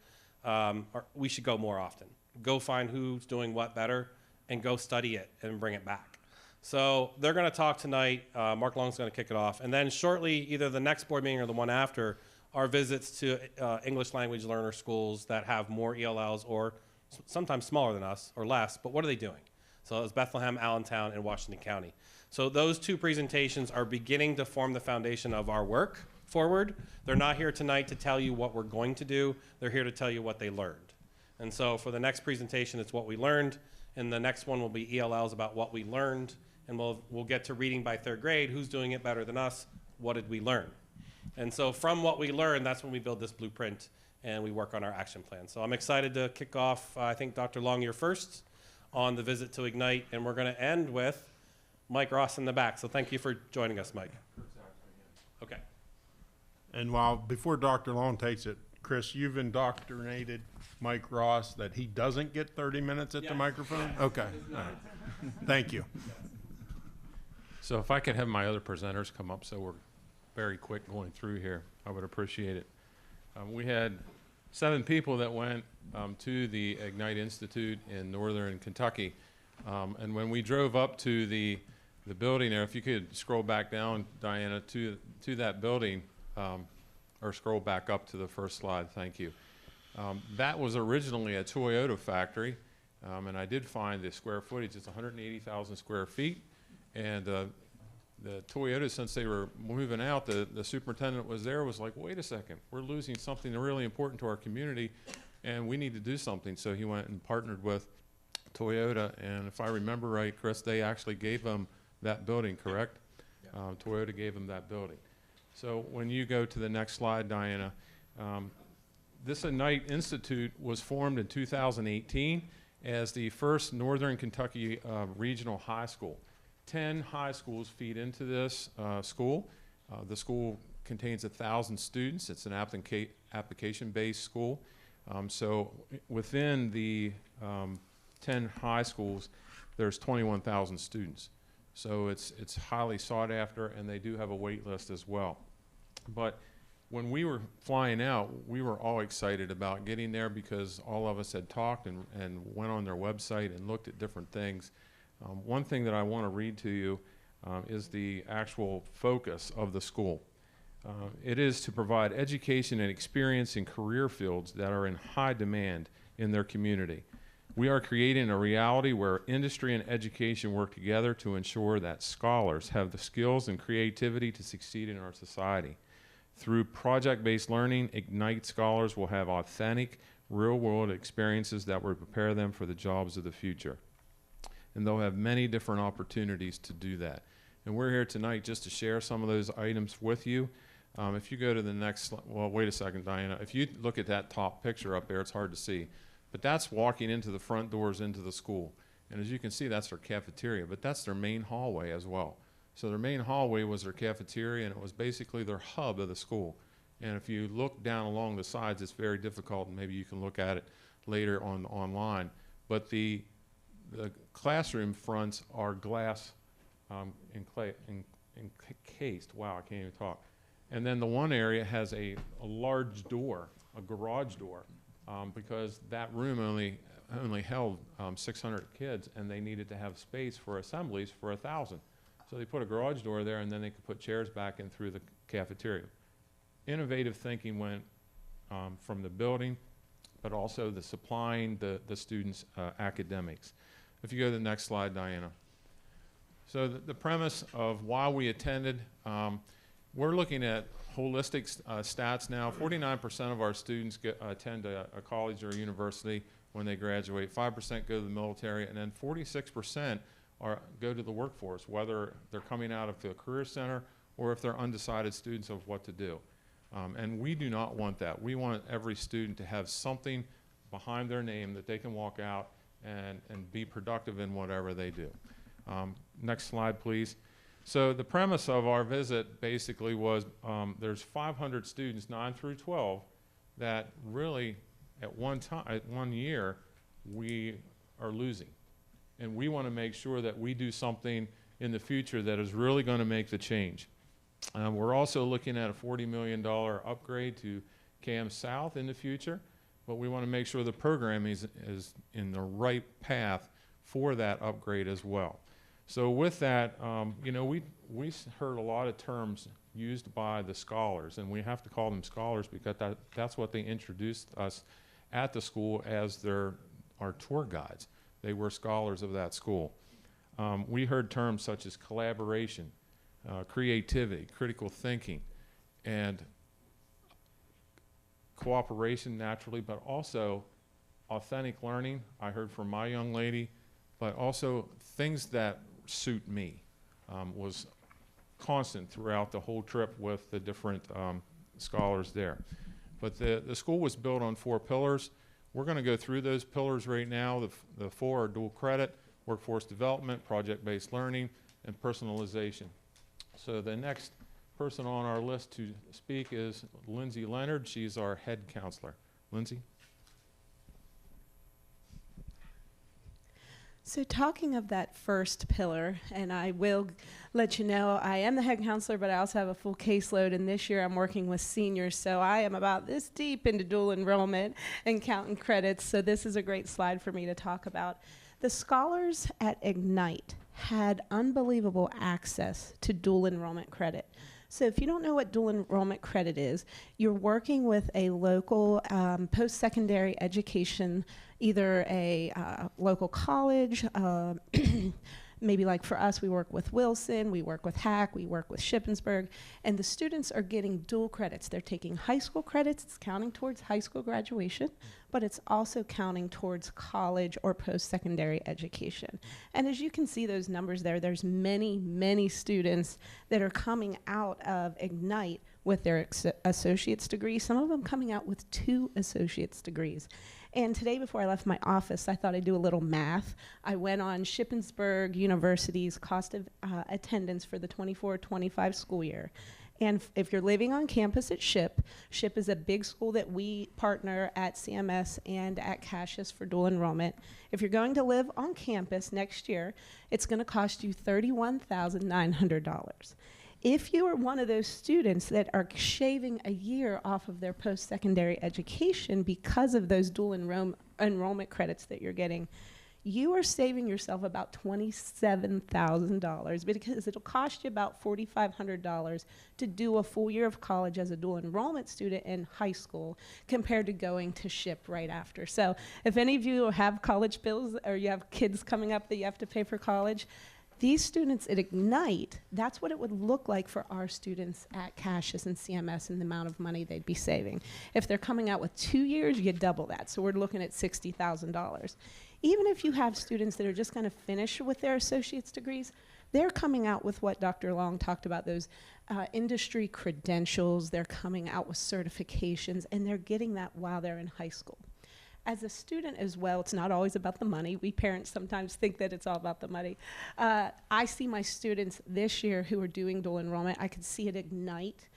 We should go more often. Go find who's doing what better, and go study it and bring it back. So they're going to talk tonight. Mark Long's going to kick it off. And then shortly, either the next board meeting or the one after, are visits to English language learner schools that have more ELLs or sometimes smaller than us or less. But what are they doing? So it's Bethlehem, Allentown, and Washington County. So those 2 presentations are beginning to form the foundation of our work forward. They're not here tonight to tell you what we're going to do. They're here to tell you what they learned. And so for the next presentation, it's what we learned and the next one will be ELLs about what we learned, and we'll get to reading by third grade, who's doing it better than us, what did we learn? And so from what we learned, that's when we build this blueprint and we work on our action plan. So I'm excited to kick off, I think, Dr. Long, you're first on the visit to Ignite, and we're going to end with Mike Ross in the back. So thank you for joining us, Mike. Okay. And while, before Dr. Long takes it, Chris, you've indoctrinated Mike Ross that he doesn't get 30 minutes at the Yes. microphone? Okay, all right. Thank you. So if I could have my other presenters come up, so we're very quick going through here, I would appreciate it. We had 7 people that went to the Ignite Institute in Northern Kentucky. And when we drove up to the building there, if you could scroll back down, Diana, to that building, or scroll back up to the first slide, thank you. That was originally a Toyota factory, and I did find the square footage, it's 180,000 square feet. And the Toyota, since they were moving out, the superintendent was there, was like, wait a second, we're losing something really important to our community, and we need to do something. So he went and partnered with Toyota, and if I remember right, Chris, they actually gave them that building, correct? Toyota gave them that building. So when you go to the next slide, Diana, this Ignite Institute was formed in 2018 as the first Northern Kentucky regional high school. 10 high schools feed into this school. The school contains 1,000 students. It's an application-based school. So within the 10 high schools, there's 21,000 students. So it's highly sought after, and they do have a wait list as well. But when we were flying out, we were all excited about getting there because all of us had talked and went on their website and looked at different things. One thing that I want to read to you is the actual focus of the school. It is to provide education and experience in career fields that are in high demand in their community. We are creating a reality where industry and education work together to ensure that scholars have the skills and creativity to succeed in our society. Through project-based learning, Ignite scholars will have authentic, real-world experiences that will prepare them for the jobs of the future. And they'll have many different opportunities to do that. And we're here tonight just to share some of those items with you. If you go to the next slide, well, wait a second, Diana. If you look at that top picture up there, it's hard to see. But that's walking into the front doors into the school. And as you can see, that's their cafeteria, but that's their main hallway as well. So their main hallway was their cafeteria, and it was basically their hub of the school. And if you look down along the sides, it's very difficult, and maybe you can look at it later online. But the classroom fronts are glass encased. Wow, I can't even talk. And then the one area has a large door, a garage door, because that room only held 600 kids, and they needed to have space for assemblies for 1,000. So they put a garage door there, and then they could put chairs back in through the cafeteria. Innovative thinking went from the building, but also the supplying the students' academics. If you go to the next slide, Diana. So the premise of why we attended, we're looking at holistic stats now. 49% of our students attend a college or a university when they graduate. 5% go to the military, and then 46% go to the workforce, whether they're coming out of the Career Center or if they're undecided students of what to do. And we do not want that. We want every student to have something behind their name that they can walk out and be productive in whatever they do. Next slide, please. So the premise of our visit basically was there's 500 students, 9 through 12, that really at one year we are losing. And we want to make sure that we do something in the future that is really going to make the change. We're also looking at a $40 million upgrade to CAM South in the future, but we want to make sure the programming is in the right path for that upgrade as well. So with that, you know, we heard a lot of terms used by the scholars, and we have to call them scholars because that's what they introduced us at the school as our tour guides. They were scholars of that school. We heard terms such as collaboration, creativity, critical thinking, and cooperation naturally, but also authentic learning. I heard from my young lady but also things that suit me was constant throughout the whole trip with the different scholars there. But the school was built on 4 pillars. We're going to go through those pillars right now. The 4 are dual credit, workforce development, project-based learning, and personalization. So the next person on our list to speak is Lindsay Leonard. She's our head counselor. Lindsay? So talking of that first pillar, and I will let you know, I am the head counselor, but I also have a full caseload, and this year I'm working with seniors, so I am about this deep into dual enrollment and counting credits, so this is a great slide for me to talk about. The scholars at Ignite had unbelievable access to dual enrollment credit. So if you don't know what dual enrollment credit is, you're working with a local post-secondary education, either a local college, maybe like for us, we work with Wilson, we work with Hack, we work with Shippensburg, and the students are getting dual credits. They're taking high school credits, it's counting towards high school graduation, but it's also counting towards college or post-secondary education. And as you can see those numbers there, there's many, many students that are coming out of Ignite with their associate's degree, some of them coming out with 2 associate's degrees. And today, before I left my office, I thought I'd do a little math. I went on Shippensburg University's cost of attendance for the 24-25 school year. And if you're living on campus at SHIP is a big school that we partner at CMS and at Cassius for dual enrollment. If you're going to live on campus next year, it's going to cost you $31,900. If you are one of those students that are shaving a year off of their post-secondary education because of those dual enrollment credits that you're getting, you are saving yourself about $27,000 because it'll cost you about $4,500 to do a full year of college as a dual enrollment student in high school compared to going to SHIP right after. So if any of you have college bills or you have kids coming up that you have to pay for college, these students at Ignite, that's what it would look like for our students at Cassius and CMS and the amount of money they'd be saving. If they're coming out with 2 years, you double that. So we're looking at $60,000. Even if you have students that are just going to finish with their associate's degrees, they're coming out with what Dr. Long talked about, those industry credentials. They're coming out with certifications, and they're getting that while they're in high school. As a student as well, it's not always about the money. We parents sometimes think that it's all about the money. I see my students this year who are doing dual enrollment. I could see at Ignite,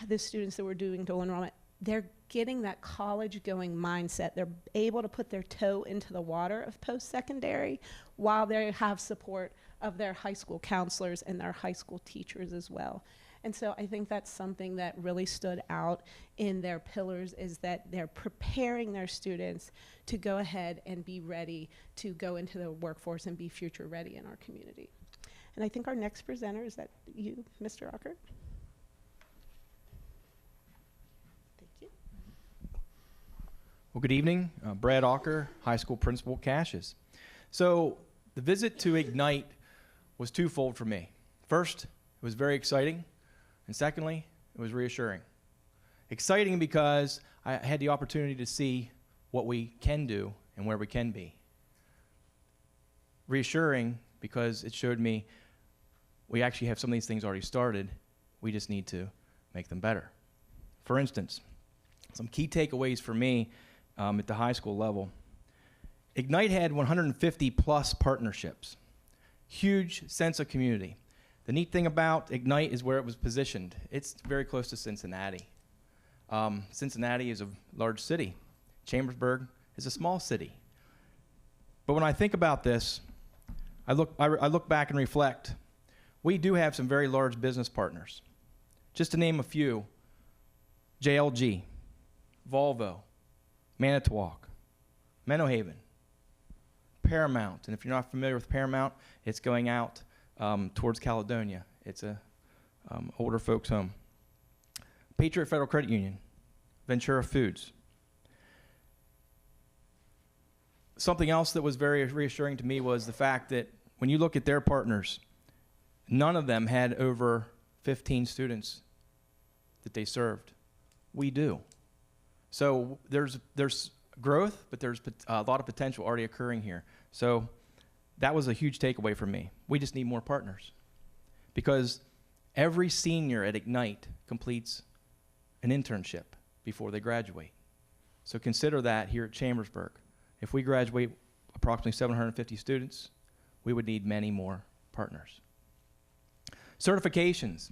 the students that were doing dual enrollment, they're getting that college-going mindset. They're able to put their toe into the water of post-secondary while they have support of their high school counselors and their high school teachers as well. And so I think that's something that really stood out in their pillars, is that they're preparing their students to go ahead and be ready to go into the workforce and be future ready in our community. And I think our next presenter, is that you, Mr. Ocker? Thank you. Well, good evening. Brad Ocker, high school principal at Cassius. So the visit to Ignite was twofold for me. First, it was very exciting. And secondly, it was reassuring. Exciting because I had the opportunity to see what we can do and where we can be. Reassuring because it showed me we actually have some of these things already started. We just need to make them better. For instance, some key takeaways for me at the high school level. Ignite had 150 plus partnerships. Huge sense of community. The neat thing about Ignite is where it was positioned. It's very close to Cincinnati. Cincinnati is a large city. Chambersburg is a small city. But when I think about this, I look back and reflect. We do have some very large business partners. Just to name a few: JLG, Volvo, Manitowoc, Meadowhaven, Paramount. And if you're not familiar with Paramount, it's going out towards Caledonia. It's a older folks' home. Patriot Federal Credit Union, Ventura Foods. Something else that was very reassuring to me was the fact that when you look at their partners, none of them had over 15 students that they served. We do. So there's growth, but there's a lot of potential already occurring here. So that was a huge takeaway for me. We just need more partners. Because every senior at Ignite completes an internship before they graduate. So consider that here at Chambersburg. If we graduate approximately 750 students, we would need many more partners. Certifications.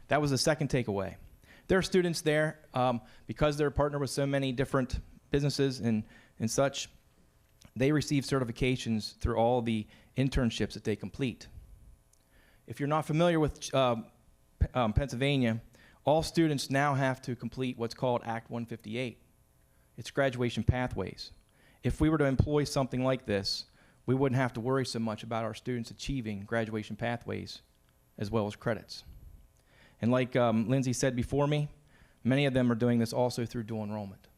That was the second takeaway. There are students there, because they're partnered with so many different businesses and such, they receive certifications through all the internships that they complete. If you're not familiar with Pennsylvania, all students now have to complete what's called Act 158. It's graduation pathways. If we were to employ something like this, we wouldn't have to worry so much about our students achieving graduation pathways as well as credits. And like Lindsay said before me, many of them are doing this also through dual enrollment.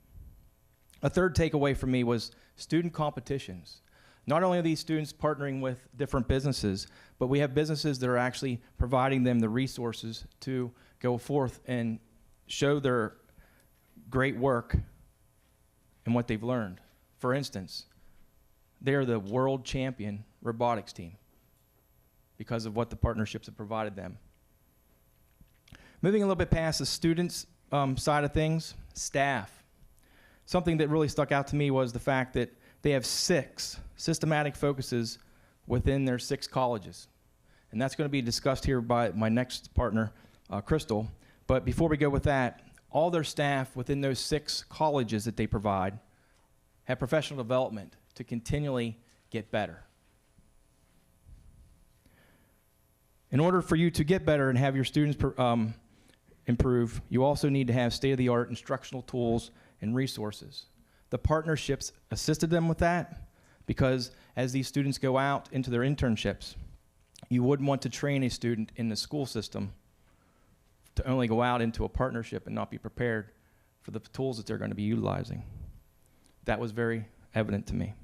A third takeaway for me was student competitions. Not only are these students partnering with different businesses, but we have businesses that are actually providing them the resources to go forth and show their great work and what they've learned. For instance, they're the world champion robotics team because of what the partnerships have provided them. Moving a little bit past the students' side of things, staff. Something that really stuck out to me was the fact that they have 6 systematic focuses within their 6 colleges. And that's going to be discussed here by my next partner, Crystal. But before we go with that, all their staff within those 6 colleges that they provide have professional development to continually get better. In order for you to get better and have your students improve, you also need to have state-of-the-art instructional tools and resources. The partnerships assisted them with that because as these students go out into their internships, you wouldn't want to train a student in the school system to only go out into a partnership and not be prepared for the tools that they're going to be utilizing. That was very evident to me.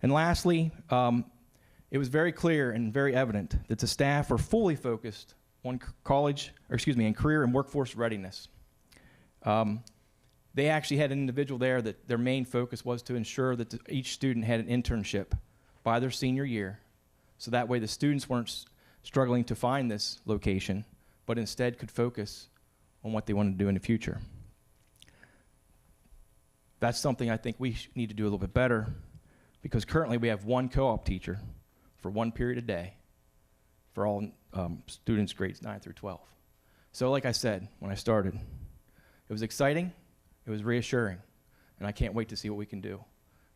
And lastly, it was very clear and very evident that the staff are fully focused on in career and workforce readiness. They actually had an individual there that their main focus was to ensure that each student had an internship by their senior year, so that way the students weren't struggling to find this location, but instead could focus on what they wanted to do in the future. That's something I think we need to do a little bit better, because currently we have 1 co-op teacher for 1 period a day for all students grades 9 through 12. So like I said when I started, it was exciting, it was reassuring, and I can't wait to see what we can do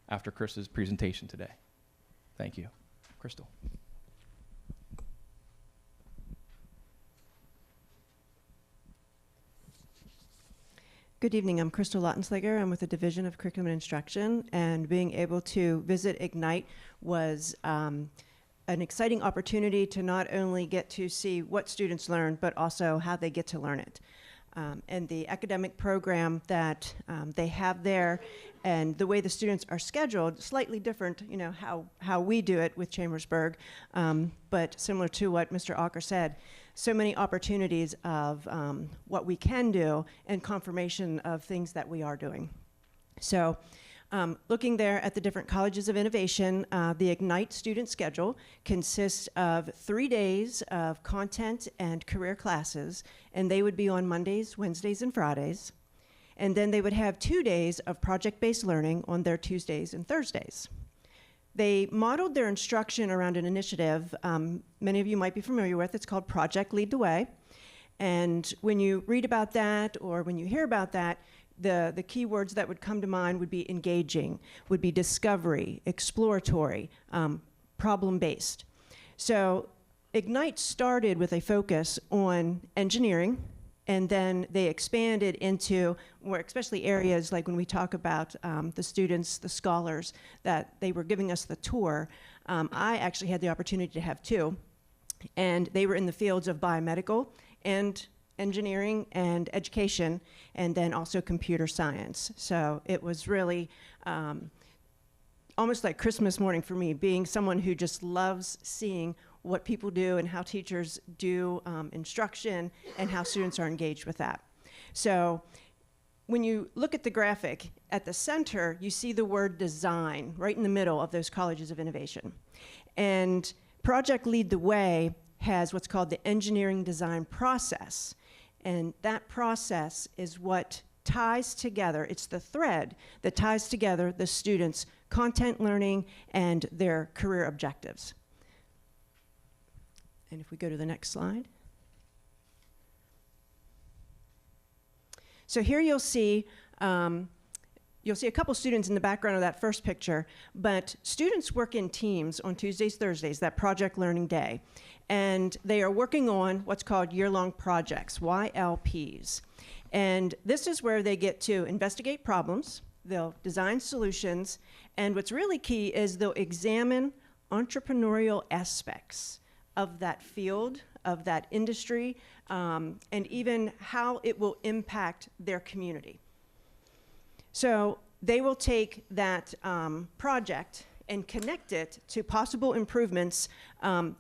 after Chris's presentation today. Thank you. Crystal. Good evening, I'm Crystal Lautenslager. I'm with the Division of Curriculum and Instruction, and being able to visit Ignite was an exciting opportunity to not only get to see what students learn, but also how they get to learn it. And the academic program that they have there and the way the students are scheduled, slightly different, you know, how we do it with Chambersburg, but similar to what Mr. Ocker said. So many opportunities of what we can do and confirmation of things that we are doing. So looking there at the different colleges of innovation, the Ignite student schedule consists of 3 days of content and career classes, and they would be on Mondays, Wednesdays, and Fridays. And then they would have 2 days of project-based learning on their Tuesdays and Thursdays. They modeled their instruction around an initiative many of you might be familiar with. It's called Project Lead the Way. And when you read about that or when you hear about that, the key words that would come to mind would be engaging, would be discovery, exploratory, problem-based. So Ignite started with a focus on engineering, and then they expanded into more, especially areas like when we talk about the students, the scholars, that they were giving us the tour. I actually had the opportunity to have 2, and they were in the fields of biomedical and engineering and education, and then also computer science. So it was really almost like Christmas morning for me, being someone who just loves seeing what people do and how teachers do instruction and how students are engaged with that. So when you look at the graphic, at the center, you see the word design right in the middle of those colleges of innovation. And Project Lead the Way has what's called the engineering design process. And that process is what ties together, it's the thread that ties together the students' content learning and their career objectives. And if we go to the next slide. So here you'll see a couple students in the background of that first picture, but students work in teams on Tuesdays, Thursdays, that Project Learning Day. And they are working on what's called year-long projects, YLPs. And this is where they get to investigate problems, they'll design solutions, and what's really key is they'll examine entrepreneurial aspects of that field, of that industry, and even how it will impact their community. So they will take that project and connect it to possible improvements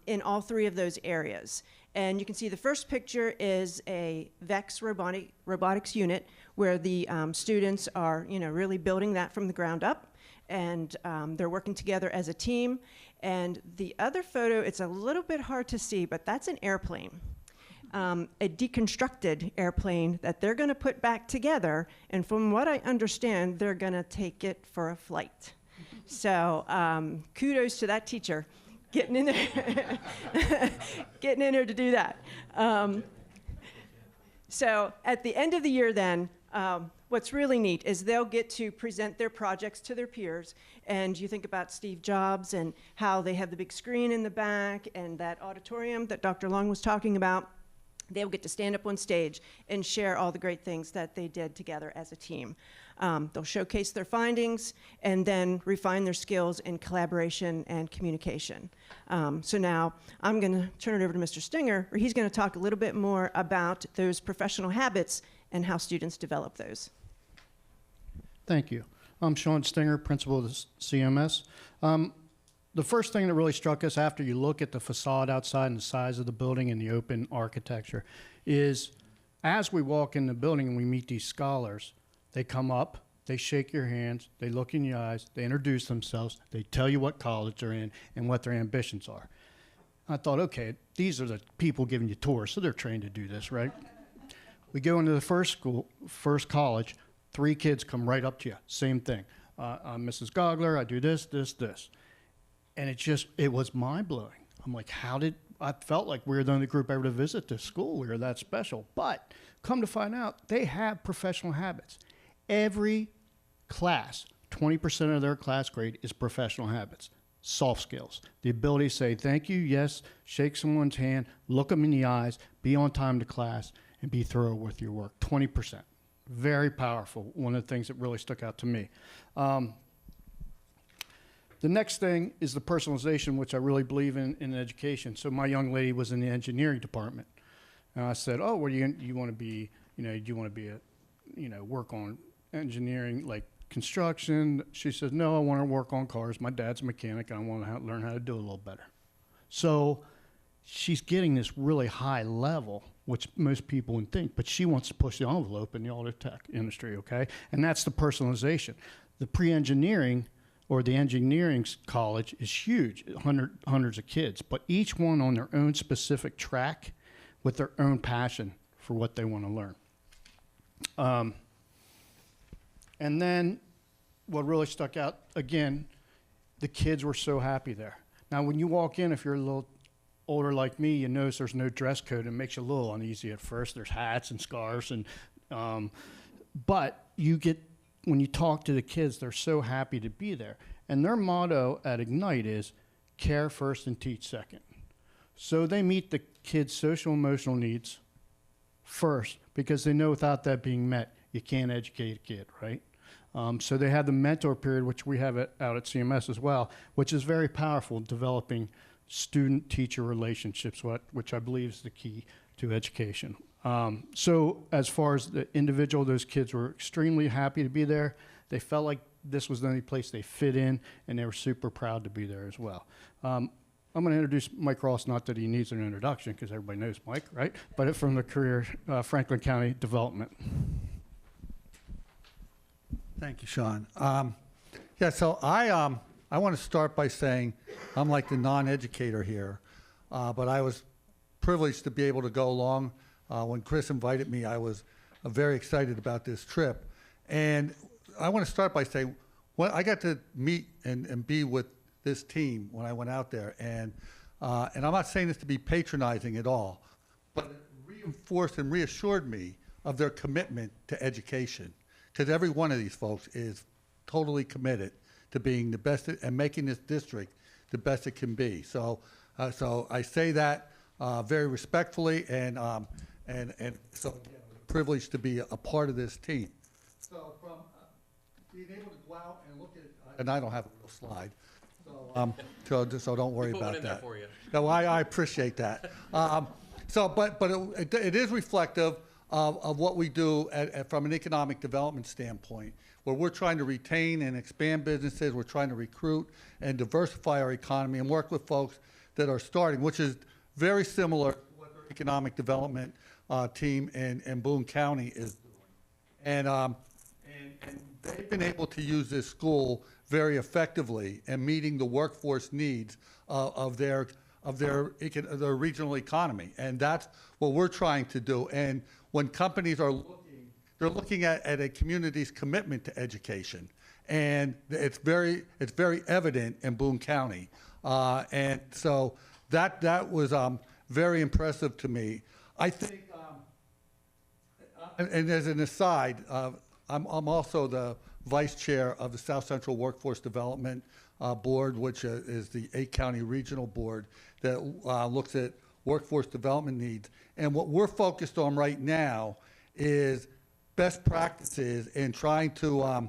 in all three of those areas. And you can see the first picture is a VEX robotics unit where the students are, really building that from the ground up, and they're working together as a team. And the other photo, it's a little bit hard to see, but that's an airplane. A deconstructed airplane that they're going to put back together, and from what I understand, they're going to take it for a flight. So kudos to that teacher getting in there, getting in there to do that. So at the end of the year then, what's really neat is they'll get to present their projects to their peers. And you think about Steve Jobs and how they have the big screen in the back and that auditorium that Dr. Long was talking about. They'll get to stand up on stage and share all the great things that they did together as a team. They'll showcase their findings and then refine their skills in collaboration and communication. So now I'm going to turn it over to Mr. Stinger, where he's going to talk a little bit more about those professional habits and how students develop those. Thank you. I'm Sean Stinger, principal of the CMS. The first thing that really struck us after you look at the facade outside and the size of the building and the open architecture is as we walk in the building and we meet these scholars, they come up, they shake your hands, they look in your eyes, they introduce themselves, they tell you what college they're in and what their ambitions are. I thought, okay, these are the people giving you tours, so they're trained to do this, right? We go into the first college, 3 kids come right up to you, same thing. I'm Mrs. Gogler, I do this, this, this. And it was mind-blowing. I'm like, I felt like we were the only group ever to visit this school. We were that special. But come to find out, they have professional habits. Every class, 20% of their class grade is professional habits, soft skills. The ability to say thank you, yes, shake someone's hand, look them in the eyes, be on time to class, and be thorough with your work, 20%. Very powerful, one of the things that really stuck out to me. The next thing is the personalization, which I really believe in education. So my young lady was in the engineering department. And I said, oh, well, you want to be, do you want to be work on engineering, like construction? She said, no, I want to work on cars. My dad's a mechanic, and I want to learn how to do it a little better. So she's getting this really high level, which most people wouldn't think, but she wants to push the envelope in the auto tech industry, okay? And that's the personalization. The pre-engineering or the engineering college is huge, hundreds of kids, but each one on their own specific track with their own passion for what they want to learn. And then what really stuck out, again, the kids were so happy there. Now, when you walk in, if you're a little older like me, you notice there's no dress code. It makes you a little uneasy at first. There's hats and scarves, but when you talk to the kids, they're so happy to be there. And their motto at Ignite is care first and teach second. So they meet the kids' social emotional needs first because they know without that being met, you can't educate a kid, right? So they have the mentor period, which we have out at CMS as well, which is very powerful, developing student-teacher relationships, which I believe is the key to education. So as far as the individual, those kids were extremely happy to be there. They felt like this was the only place they fit in, and they were super proud to be there as well. I'm going to introduce Mike Ross, not that he needs an introduction, because everybody knows Mike, right? But from the career Franklin County Development. Thank you, Sean. Yeah, so I want to start by saying I'm like the non-educator here, but I was privileged to be able to go along. When Chris invited me, I was very excited about this trip. And I want to start by saying, well, I got to meet and be with this team when I went out there. And I'm not saying this to be patronizing at all, but it reinforced and reassured me of their commitment to education. Because every one of these folks is totally committed to being the best and making this district the best it can be. So I say that very respectfully, and so privileged to be a part of this team. So from being able to go out and look at, and I don't have a real slide, so don't worry We'll put one about in there that. for you. No, I appreciate that. But it is reflective of what we do from an economic development standpoint, where we're trying to retain and expand businesses, we're trying to recruit and diversify our economy and work with folks that are starting, which is very similar to what our economic development team in Boone County is doing. And they've been able to use this school very effectively in meeting the workforce needs of their regional economy. And that's what we're trying to do. And when companies are looking, they're looking at a community's commitment to education. And it's very evident in Boone County. And so that was very impressive to me. I think, and as an aside, I'm also the vice chair of the South Central Workforce Development Board, which is the 8-county regional board that looks at workforce development needs. And what we're focused on right now is best practices and trying to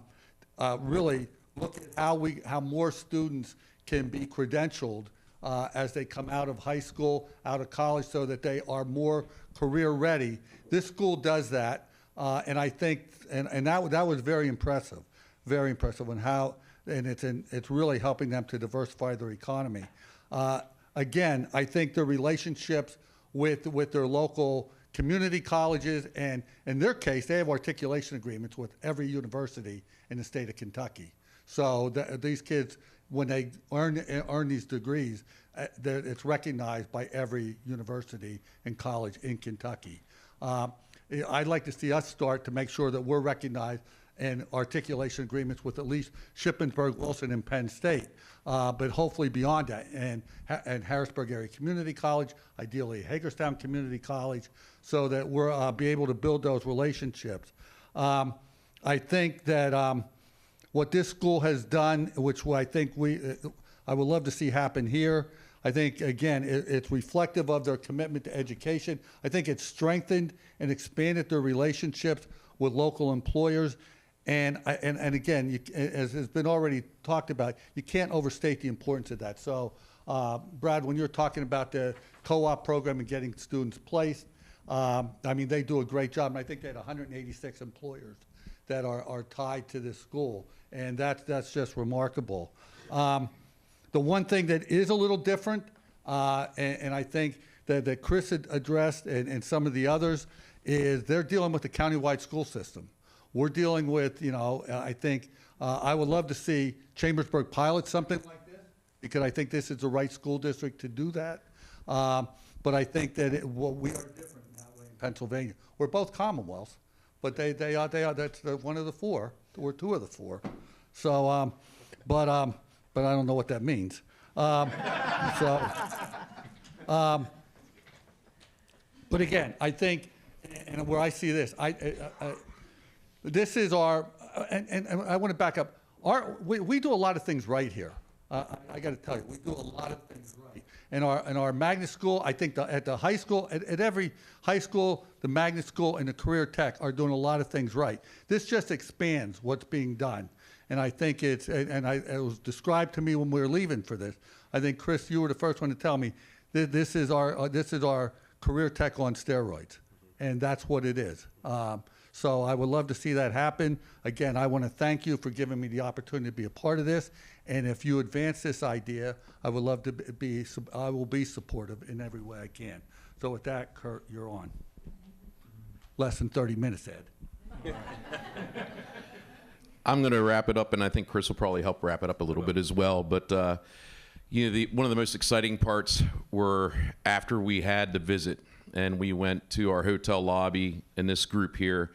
really look at how more students can be credentialed as they come out of high school, out of college, so that they are more career ready. This school does that, and I think, and that was very impressive, and how, and it's really helping them to diversify their economy. Again, I think the relationships with their local community colleges, and in their case, they have articulation agreements with every university in the state of Kentucky. So these kids, when they earn these degrees, it's recognized by every university and college in Kentucky. I'd like to see us start to make sure that we're recognized in articulation agreements with at least Shippensburg, Wilson, and Penn State, but hopefully beyond that, and Harrisburg Area Community College, ideally Hagerstown Community College, so that we're be able to build those relationships. I think that what this school has done, which I think I would love to see happen here, I think, again, it's reflective of their commitment to education. I think it's strengthened and expanded their relationships with local employers. And again, as has been already talked about, you can't overstate the importance of that. So, Brad, when you're talking about the co-op program and getting students placed, I mean, they do a great job. And I think they had 186 employers that are tied to this school. And that's just remarkable. The one thing that is a little different, and I think that Chris had addressed and some of the others, is they're dealing with the countywide school system. We're dealing with, I think, I would love to see Chambersburg pilot something like this, because I think this is the right school district to do that. But I think that we are different in that way in Pennsylvania. We're both commonwealths, but they are, that's one of the four. We're two of the four. So, but I don't know what that means. But again, I think, and where I see this, this is our, and I want to back up. We do a lot of things right here. I got to tell you, we do a lot of things right. In our magnet school, I think at the high school, at every high school, the magnet school and the career tech are doing a lot of things right. This just expands what's being done. And I think it was described to me when we were leaving for this. I think, Chris, you were the first one to tell me this is our career tech on steroids, and that's what it is. So I would love to see that happen. Again, I want to thank you for giving me the opportunity to be a part of this. And if you advance this idea, I would love to I will be supportive in every way I can. So with that, Kurt, you're on. Less than 30 minutes, Ed. I'm going to wrap it up, and I think Chris will probably help wrap it up a little bit as well. But one of the most exciting parts were after we had the visit, and we went to our hotel lobby, and this group here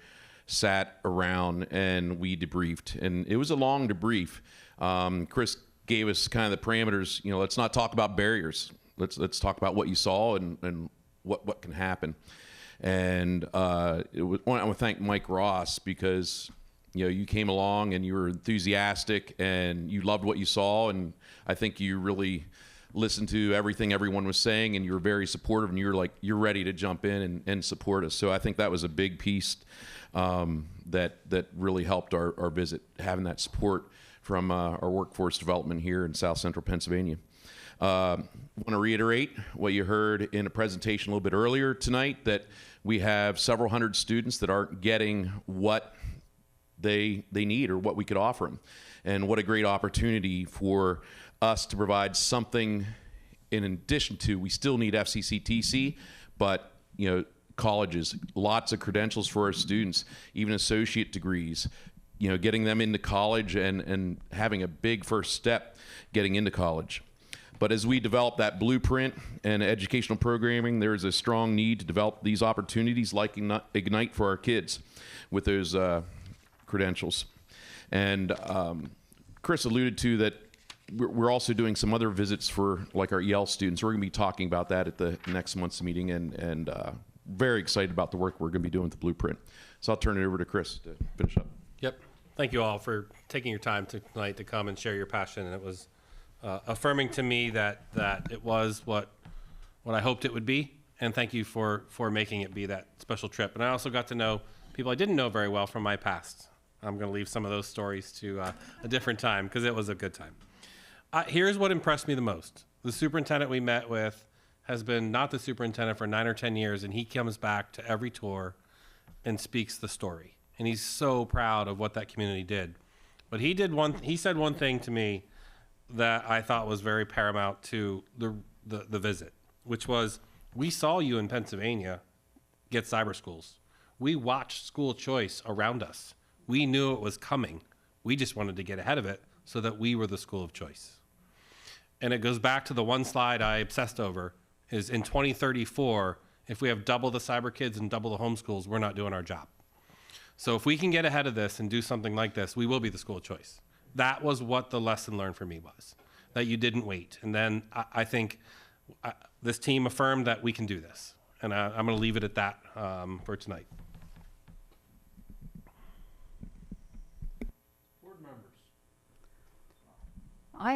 sat around and we debriefed, and it was a long debrief. Chris gave us kind of the parameters. Let's not talk about barriers. Let's talk about what you saw and what can happen. And I want to thank Mike Ross, because you came along and you were enthusiastic and you loved what you saw, and I think you really listened to everything everyone was saying, and you were very supportive, and you're ready to jump in and support us. So I think that was a big piece that really helped our visit, having that support from our workforce development here in South Central Pennsylvania. I want to reiterate what you heard in a presentation a little bit earlier tonight, that we have several hundred students that aren't getting what they need or what we could offer them. And what a great opportunity for us to provide something in addition to, we still need FCCTC, but colleges, lots of credentials for our students, even associate degrees, getting them into college and having a big first step getting into college. But as we develop that blueprint and educational programming, there is a strong need to develop these opportunities like Ignite for our kids with those credentials. And Chris alluded to that we're also doing some other visits for like our EL students. We're going to be talking about that at the next month's meeting, and very excited about the work we're going to be doing with the blueprint. So I'll turn it over to Chris to finish up. Yep. Thank you all for taking your time tonight to come and share your passion. And it was affirming to me that it was what I hoped it would be. And thank you for making it be that special trip. And I also got to know people I didn't know very well from my past. I'm going to leave some of those stories to a different time, because it was a good time. Here's what impressed me the most. The superintendent we met with has been not the superintendent for 9 or 10 years, and he comes back to every tour and speaks the story. And he's so proud of what that community did. But he said one thing to me that I thought was very paramount to the visit, which was, we saw you in Pennsylvania get cyber schools. We watched school choice around us. We knew it was coming. We just wanted to get ahead of it so that we were the school of choice. And it goes back to the one slide I obsessed over, is in 2034, if we have double the cyber kids and double the homeschools, we're not doing our job. So if we can get ahead of this and do something like this, we will be the school of choice. That was what the lesson learned for me was, that you didn't wait. And then I think this team affirmed that we can do this. And I'm going to leave it at that for tonight. I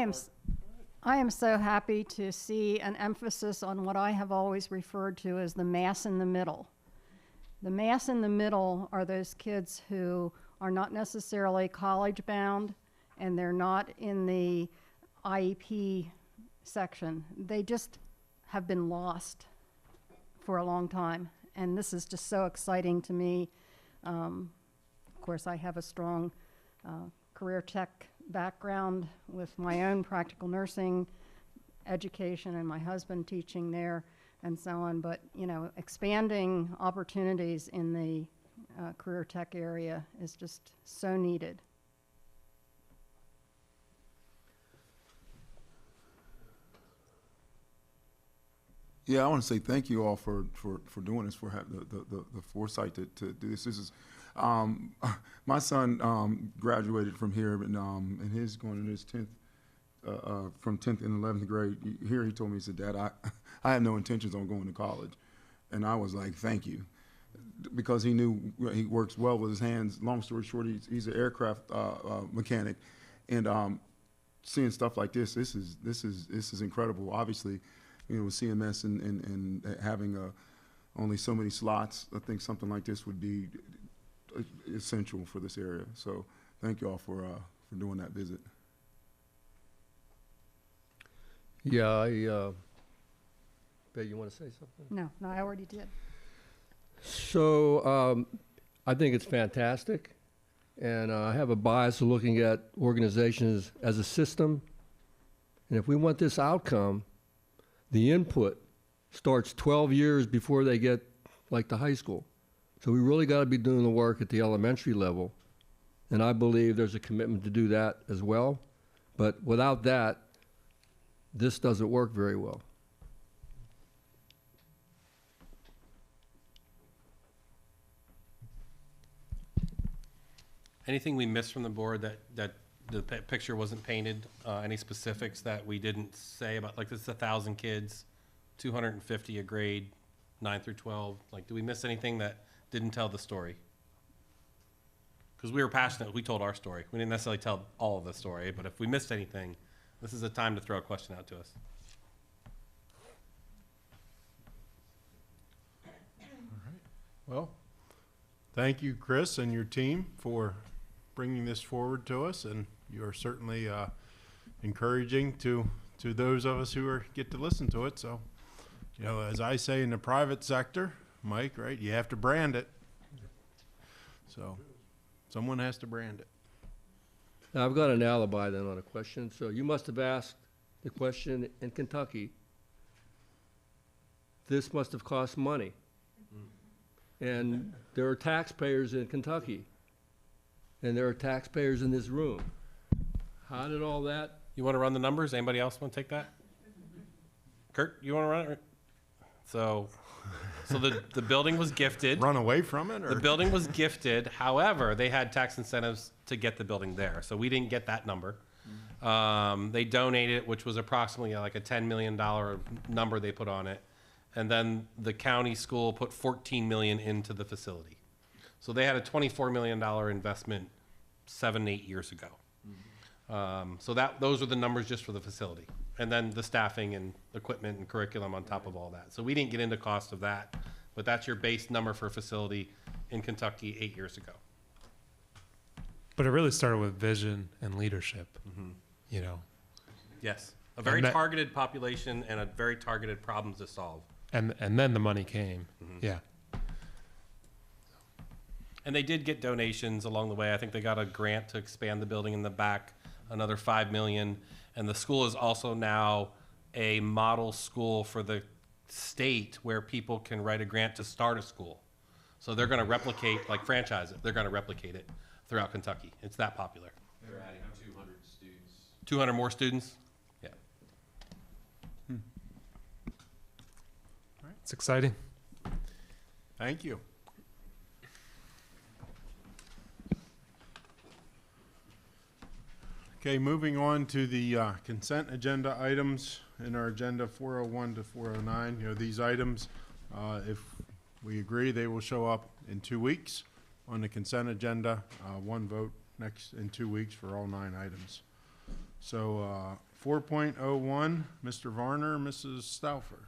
am so happy to see an emphasis on what I have always referred to as the mass in the middle. The mass in the middle are those kids who are not necessarily college bound, and they're not in the IEP section. They just have been lost for a long time, and this is just so exciting to me. Of course, I have a strong career tech background with my own practical nursing education and my husband teaching there and so on, but expanding opportunities in the career tech area is just so needed. Yeah, I want to say thank you all for doing this, for having the foresight to do this. This is my son graduated from here, and he's going in his 10th, from 10th and 11th grade. Here he told me, he said, "Dad, I have no intentions on going to college," and I was like, "Thank you," because he knew he works well with his hands. Long story short, he's an aircraft mechanic, and seeing stuff like this is incredible. Obviously, with CMS and having only so many slots, I think something like this would be essential for this area. So thank you all for doing that visit. Yeah, Bet, you want to say something? No, I already did. So I think it's fantastic, and I have a bias of looking at organizations as a system. And if we want this outcome, the input starts 12 years before they get like to high school. So we really got to be doing the work at the elementary level And I believe there's a commitment to do that as well. But without that, this doesn't work very well. Anything we missed from the board that the picture wasn't painted? Any specifics that we didn't say about, like, this is 1,000 kids, 250 a grade, 9 through 12? Like, do we miss anything that didn't tell the story? Because we were passionate, we told our story. We didn't necessarily tell all of the story, but if we missed anything, this is a time to throw a question out to us. Well, thank you, Chris, and your team for bringing this forward to us, and you are certainly encouraging to those of us who get to listen to it. So, you know, as I say in the private sector, Mike, right, you have to brand it. So someone has to brand it. Now, I've got an alibi then on a question. So you must have asked the question in Kentucky. This must have cost money. And there are taxpayers in Kentucky. And there are taxpayers in this room. How did all that? You want to run the numbers? Anybody else want to take that? Kurt, you want to run it? So the building was gifted. Run away from it? Or? The building was gifted. However, they had tax incentives to get the building there. So we didn't get that number. They donated, which was approximately like a $10 million number they put on it. And then the county school put $14 million into the facility. So they had a $24 million investment 7-8 years ago. So those are the numbers just for the facility. And then the staffing and equipment and curriculum on top of all that. So we didn't get into cost of that, but that's your base number for a facility in Kentucky 8 years ago. But it really started with vision and leadership, you know. Yes, a very targeted population and a very targeted problems to solve. And then the money came, yeah. And they did get donations along the way. I think they got a grant to expand the building in the back, another $5 million. And the school is also now a model school for the state where people can write a grant to start a school. So they're going to replicate, like franchise it. They're going to replicate it throughout Kentucky. It's that popular. They're adding 200 students. 200 more students? Yeah. It's exciting. Thank you. Okay, moving on to the consent agenda items in our agenda 401 to 409. You know, these items, if we agree, they will show up in 2 weeks on the consent agenda. One vote in 2 weeks for all 9 items. So 4.01, Mr. Varner, Mrs. Stauffer.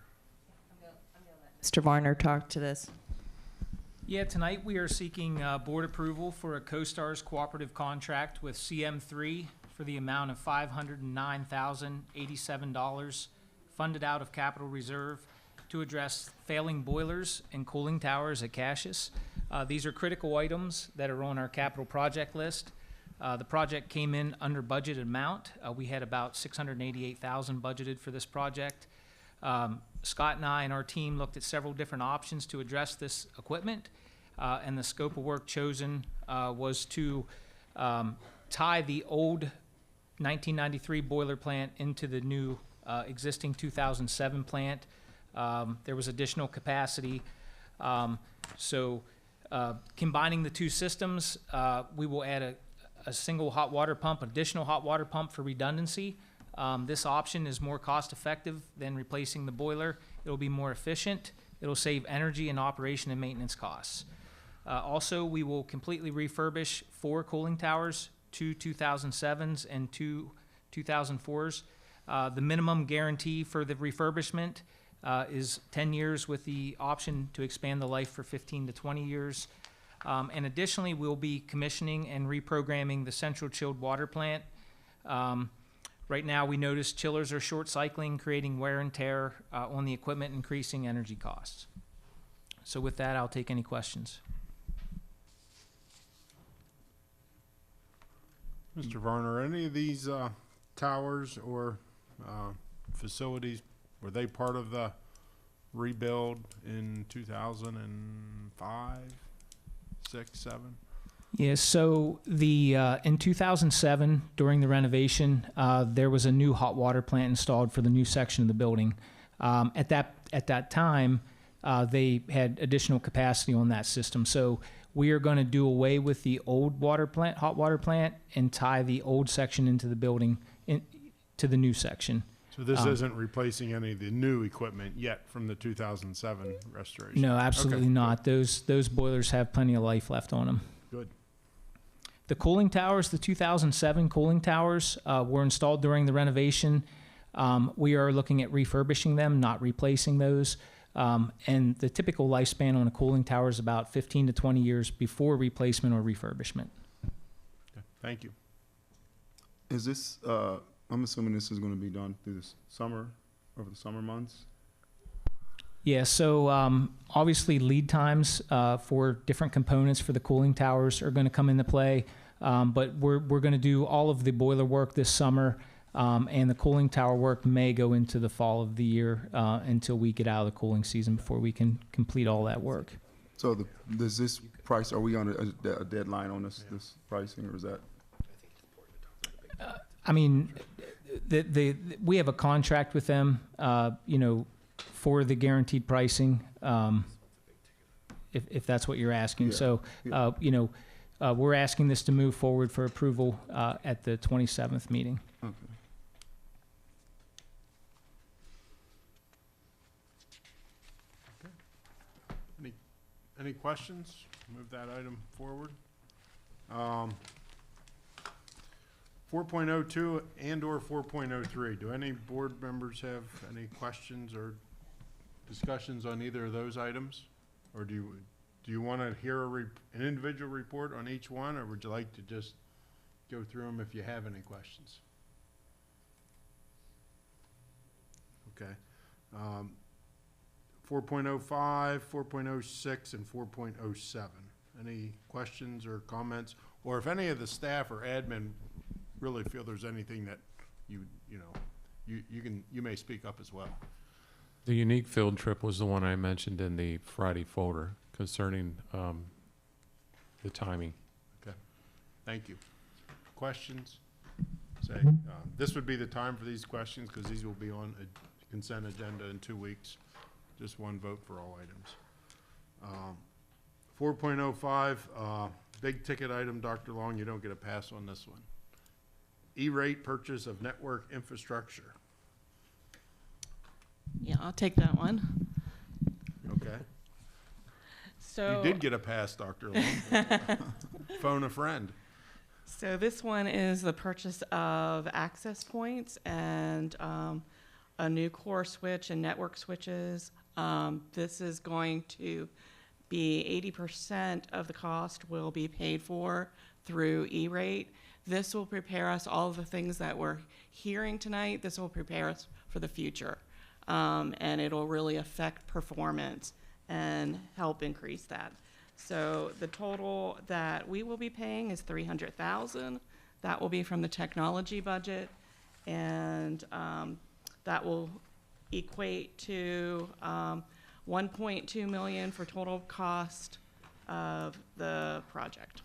Mr. Varner talk to this. Yeah, tonight we are seeking board approval for a CoStarz cooperative contract with CM3 for the amount of $509,087 funded out of capital reserve to address failing boilers and cooling towers at Cassius. These are critical items that are on our capital project list. The project came in under budgeted amount. We had about $688,000 budgeted for this project. Scott and I and our team looked at several different options to address this equipment, and the scope of work chosen was to tie the old 1993 boiler plant into the new existing 2007 plant. There was additional capacity. So combining the two systems, we will add a single hot water pump, additional hot water pump for redundancy. This option is more cost effective than replacing the boiler. It'll be more efficient. It'll save energy and operation and maintenance costs. Also, we will completely refurbish 4 cooling towers, 2 2007s and 2 2004s. The minimum guarantee for the refurbishment is 10 years with the option to expand the life for 15 to 20 years. And additionally, we'll be commissioning and reprogramming the central chilled water plant. Right now, we notice chillers are short cycling, creating wear and tear on the equipment, increasing energy costs. So with that, I'll take any questions. Mr. Varner, any of these towers or facilities, were they part of the rebuild in 2005, 6, 7? Yeah, so in 2007, during the renovation, there was a new hot water plant installed for the new section of the building. At that time, they had additional capacity on that system. So we are going to do away with the old hot water plant, and tie the old section into the building to the new section. So this isn't replacing any of the new equipment yet from the 2007 restoration? No, absolutely Okay, not. Those boilers have plenty of life left on them. Good. The cooling towers, the 2007 cooling towers, were installed during the renovation. We are looking at refurbishing them, not replacing those. And the typical lifespan on a cooling tower is about 15 to 20 years before replacement or refurbishment. Okay, thank you. Is this, I'm assuming this is going to be done through the summer, over the summer months? Yeah, so obviously lead times for different components for the cooling towers are going to come into play, but we're going to do all of the boiler work this summer, and the cooling tower work may go into the fall of the year until we get out of the cooling season before we can complete all that work. So does this price, are we on a deadline on this pricing, or is that? I mean, we have a contract with them, for the guaranteed pricing, if that's what you're asking. Yeah. So, we're asking this to move forward for approval at the 27th meeting. Okay. Any questions? Move that item forward. 4.02 and/or 4.03. Do any board members have any questions or discussions on either of those items? Or do you want to hear an individual report on each one, or would you like to just go through them if you have any questions? Okay. 4.05, 4.06, and 4.07. Any questions or comments? Or if any of the staff or admin really feel there's anything that you may speak up as well. The unique field trip was the one I mentioned in the Friday folder concerning the timing. Okay, thank you. Questions? Say, this would be the time for these questions because these will be on a consent agenda in 2 weeks. Just one vote for all items. 4.05, big ticket item, Dr. Long, you don't get a pass on this one. E-rate purchase of network infrastructure. Yeah, I'll take that one. Okay. So you did get a pass, Dr. Long. Phone a friend. So this one is the purchase of access points and a new core switch and network switches. This is going to be 80% of the cost will be paid for through E-rate. This will prepare us, all of the things that we're hearing tonight, this will prepare us for the future. And it'll really affect performance and help increase that. So the total that we will be paying is $300,000. That will be from the technology budget, and that will equate to $1.2 million for total cost of the project.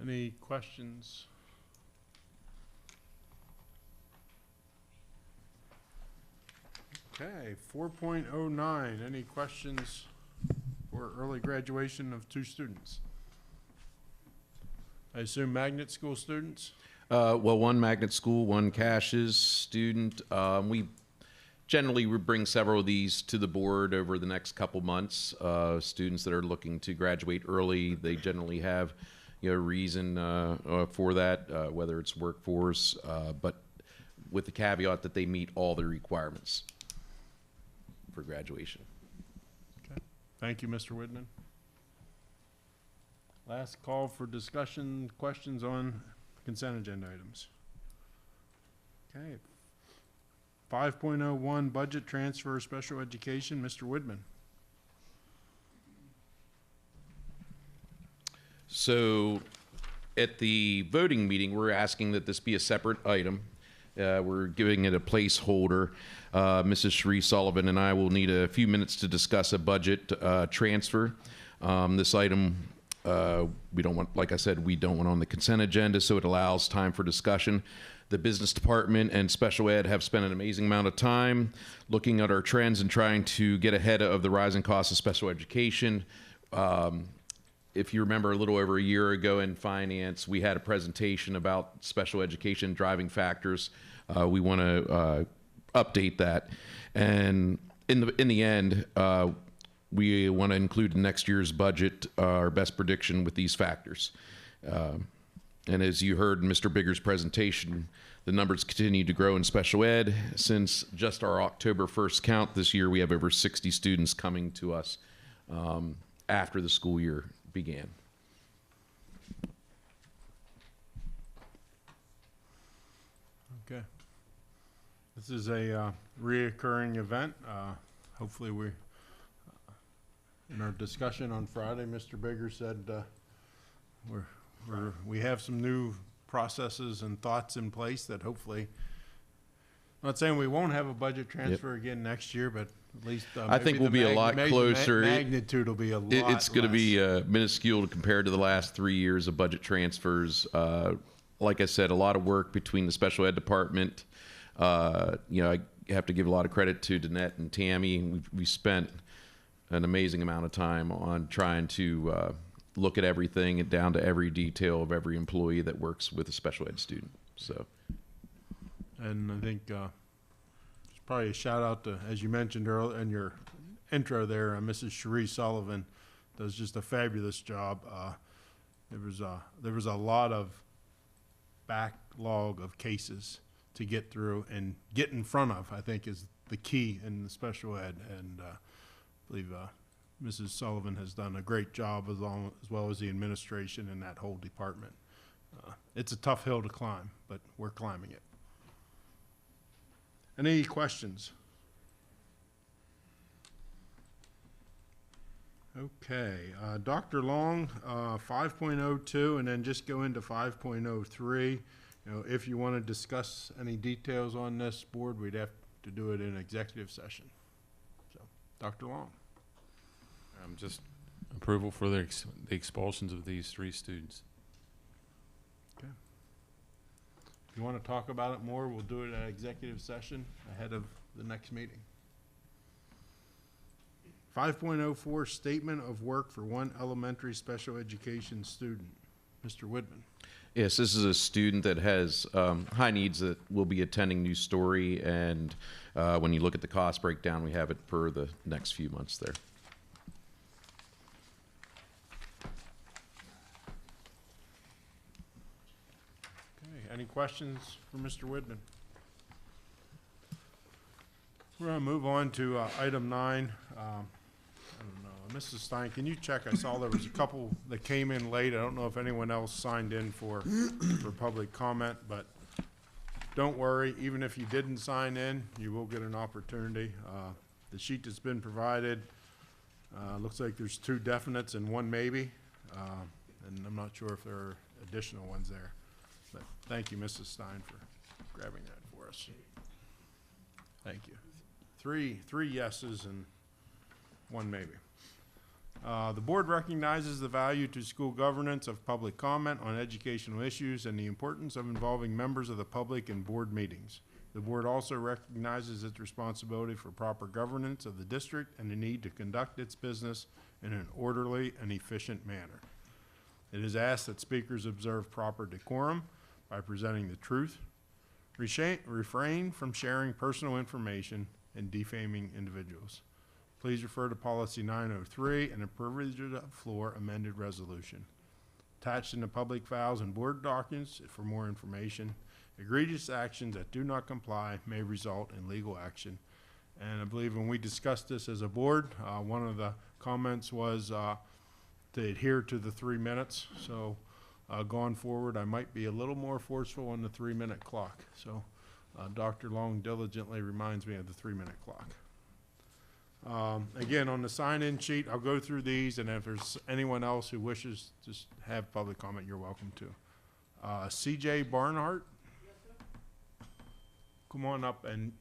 Any questions? Okay, 4.09, any questions for early graduation of 2 students? I assume magnet school students? Well, one magnet school, one Caches student. We generally would bring several of these to the board over the next couple months. Students that are looking to graduate early, they generally have reason for that, whether it's workforce, but with the caveat that they meet all the requirements for graduation. Okay, thank you, Mr. Whitman. Last call for discussion, questions on consent agenda items. Okay. 5.01 budget transfer special education, Mr. Whitman. So at the voting meeting, we're asking that this be a separate item. We're giving it a placeholder. Mrs. Sheree Sullivan and I will need a few minutes to discuss a budget transfer. This item, we don't want, like I said, we don't want on the consent agenda, so it allows time for discussion. The business department and special ed have spent an amazing amount of time looking at our trends and trying to get ahead of the rising costs of special education. If you remember a little over a year ago in finance, we had a presentation about special education driving factors. We want to update that. And in the end, we want to include in next year's budget our best prediction with these factors. And as you heard in Mr. Bigger's presentation, the numbers continue to grow in special ed. Since just our October 1st count this year, we have over 60 students coming to us after the school year began. Okay. This is a reoccurring event. Hopefully in our discussion on Friday, Mr. Bigger said we have some new processes and thoughts in place that hopefully, I'm not saying we won't have a budget transfer again next year, but at least I think we'll be a lot closer. Magnitude will be a lot It's going to be minuscule compared to the last 3 years of budget transfers. Like I said, a lot of work between the special ed department. I have to give a lot of credit to Danette and Tammy. We spent an amazing amount of time on trying to look at everything and down to every detail of every employee that works with a special ed student. So, and I think just probably a shout out to, as you mentioned earlier in your intro there, Mrs. Sheree Sullivan does just a fabulous job. There was a lot of backlog of cases to get through and get in front of, I think, is the key in the special ed. And I believe Mrs. Sullivan has done a great job as well as the administration and that whole department. It's a tough hill to climb, but we're climbing it. Any questions? Okay, Dr. Long, 5.02, and then just go into 5.03. If you want to discuss any details on this board, we'd have to do it in executive session. So, Dr. Long. Just approval for the expulsions of these 3 students. Okay. If you want to talk about it more, we'll do it at executive session ahead of the next meeting. 5.04, statement of work for one elementary special education student. Mr. Woodman. Yes, this is a student that has high needs that will be attending New Story, and when you look at the cost breakdown, we have it for the next few months there. Okay, any questions for Mr. Woodman? We're going to move on to item 9. I don't know. Mrs. Stein, can you check? I saw there was a couple that came in late. I don't know if anyone else signed in for public comment, but don't worry. Even if you didn't sign in, you will get an opportunity. The sheet that's been provided looks like there's 2 definites and 1 maybe, and I'm not sure if there are additional ones there. But thank you, Mrs. Stein, for grabbing that for us. Thank you. Three yeses and 1 maybe. The board recognizes the value to school governance of public comment on educational issues and the importance of involving members of the public in board meetings. The board also recognizes its responsibility for proper governance of the district and the need to conduct its business in an orderly and efficient manner. It is asked that speakers observe proper decorum by presenting the truth, refrain from sharing personal information, and defaming individuals. Please refer to Policy 903 and a privilege of the floor amended resolution. Attached in the public files and board documents for more information. Egregious actions that do not comply may result in legal action. And I believe when we discussed this as a board, one of the comments was to adhere to the 3 minutes. So going forward, I might be a little more forceful on the 3-minute clock. So Dr. Long diligently reminds me of the 3-minute clock. Again, on the sign-in sheet, I'll go through these, and if there's anyone else who wishes to have public comment, you're welcome to. CJ Barnhart. come on up and,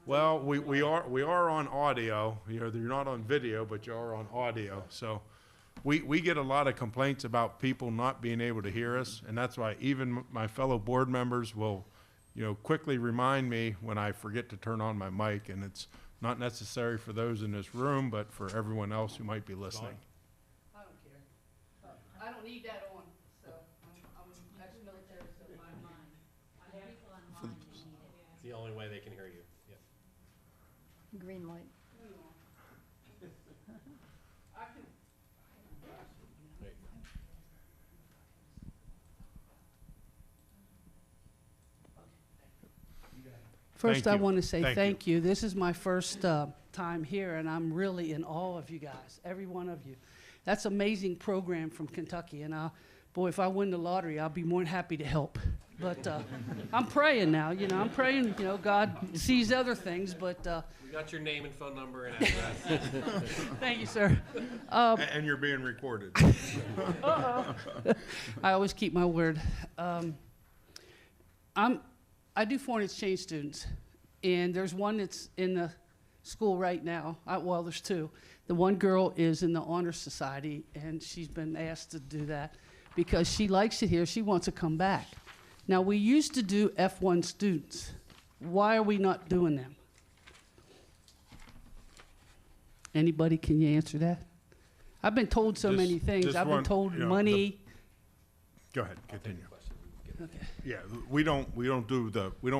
well, we are on audio. You're not on video, but you are on audio. So we get a lot of complaints about people not being able to hear us, and that's why even my fellow board members will, quickly remind me when I forget to turn on my mic, and it's not necessary for those in this room, but for everyone else who might be listening. I don't care. I don't need that on, so I'm ex-military, so my mind. I have people on mine. It's the only way they can hear you. Yep. Green light. First, Thank I you. want to say Thank thank you. This is my first time here, and I'm really in awe of you guys, every one of you. That's an amazing program from Kentucky, and boy, if I win the lottery, I'll be more than happy to help. But I'm praying now, I'm praying, God sees other things, but We got your name and phone number and address. thank you, sir. And you're being recorded. I always keep my word. I do foreign exchange students, and there's one that's in the school right now. Well, there's two. The one girl is in the Honor Society, and she's been asked to do that because she likes it here. She wants to come back. Now, we used to do F1 students. Why are we not doing them? Anybody, can you answer that? I've been told so many things. I've been told money. Go ahead, continue. Okay. Yeah, we don't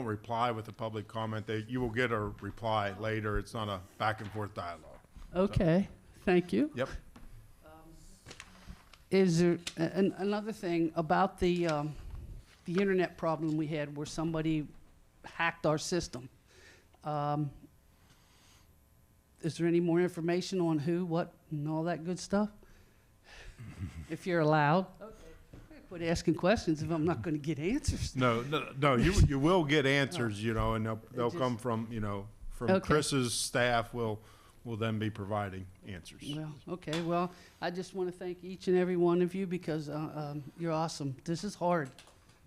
reply with a public comment. You will get a reply later. It's not a back and forth dialogue. Okay, thank you. Yep. Is there another thing about the internet problem we had where somebody hacked our system? Is there any more information on who, what, and all that good stuff? If you're allowed. Okay. Quit asking questions if I'm not going to get answers. No. You will get answers, and they'll come from, from Okay. Chris's staff will then be providing answers. Well, okay. Well, I just want to thank each and every one of you because you're awesome. This is hard.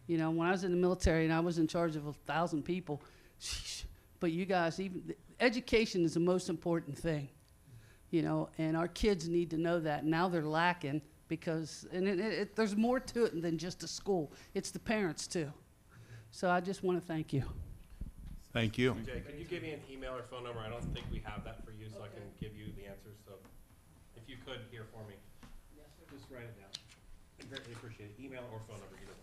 When I was in the military and I was in charge of 1,000 people, sheesh, but you guys, education is the most important thing, and our kids need to know that. Now they're lacking because there's more to it than just a school. It's the parents too. So I just want to thank you. Thank you. Jay, could you give me an email or phone number? I don't think we have that for you, so I can give you the answers. So if you could here for me, just write it down. I greatly appreciate it. Email or phone number, either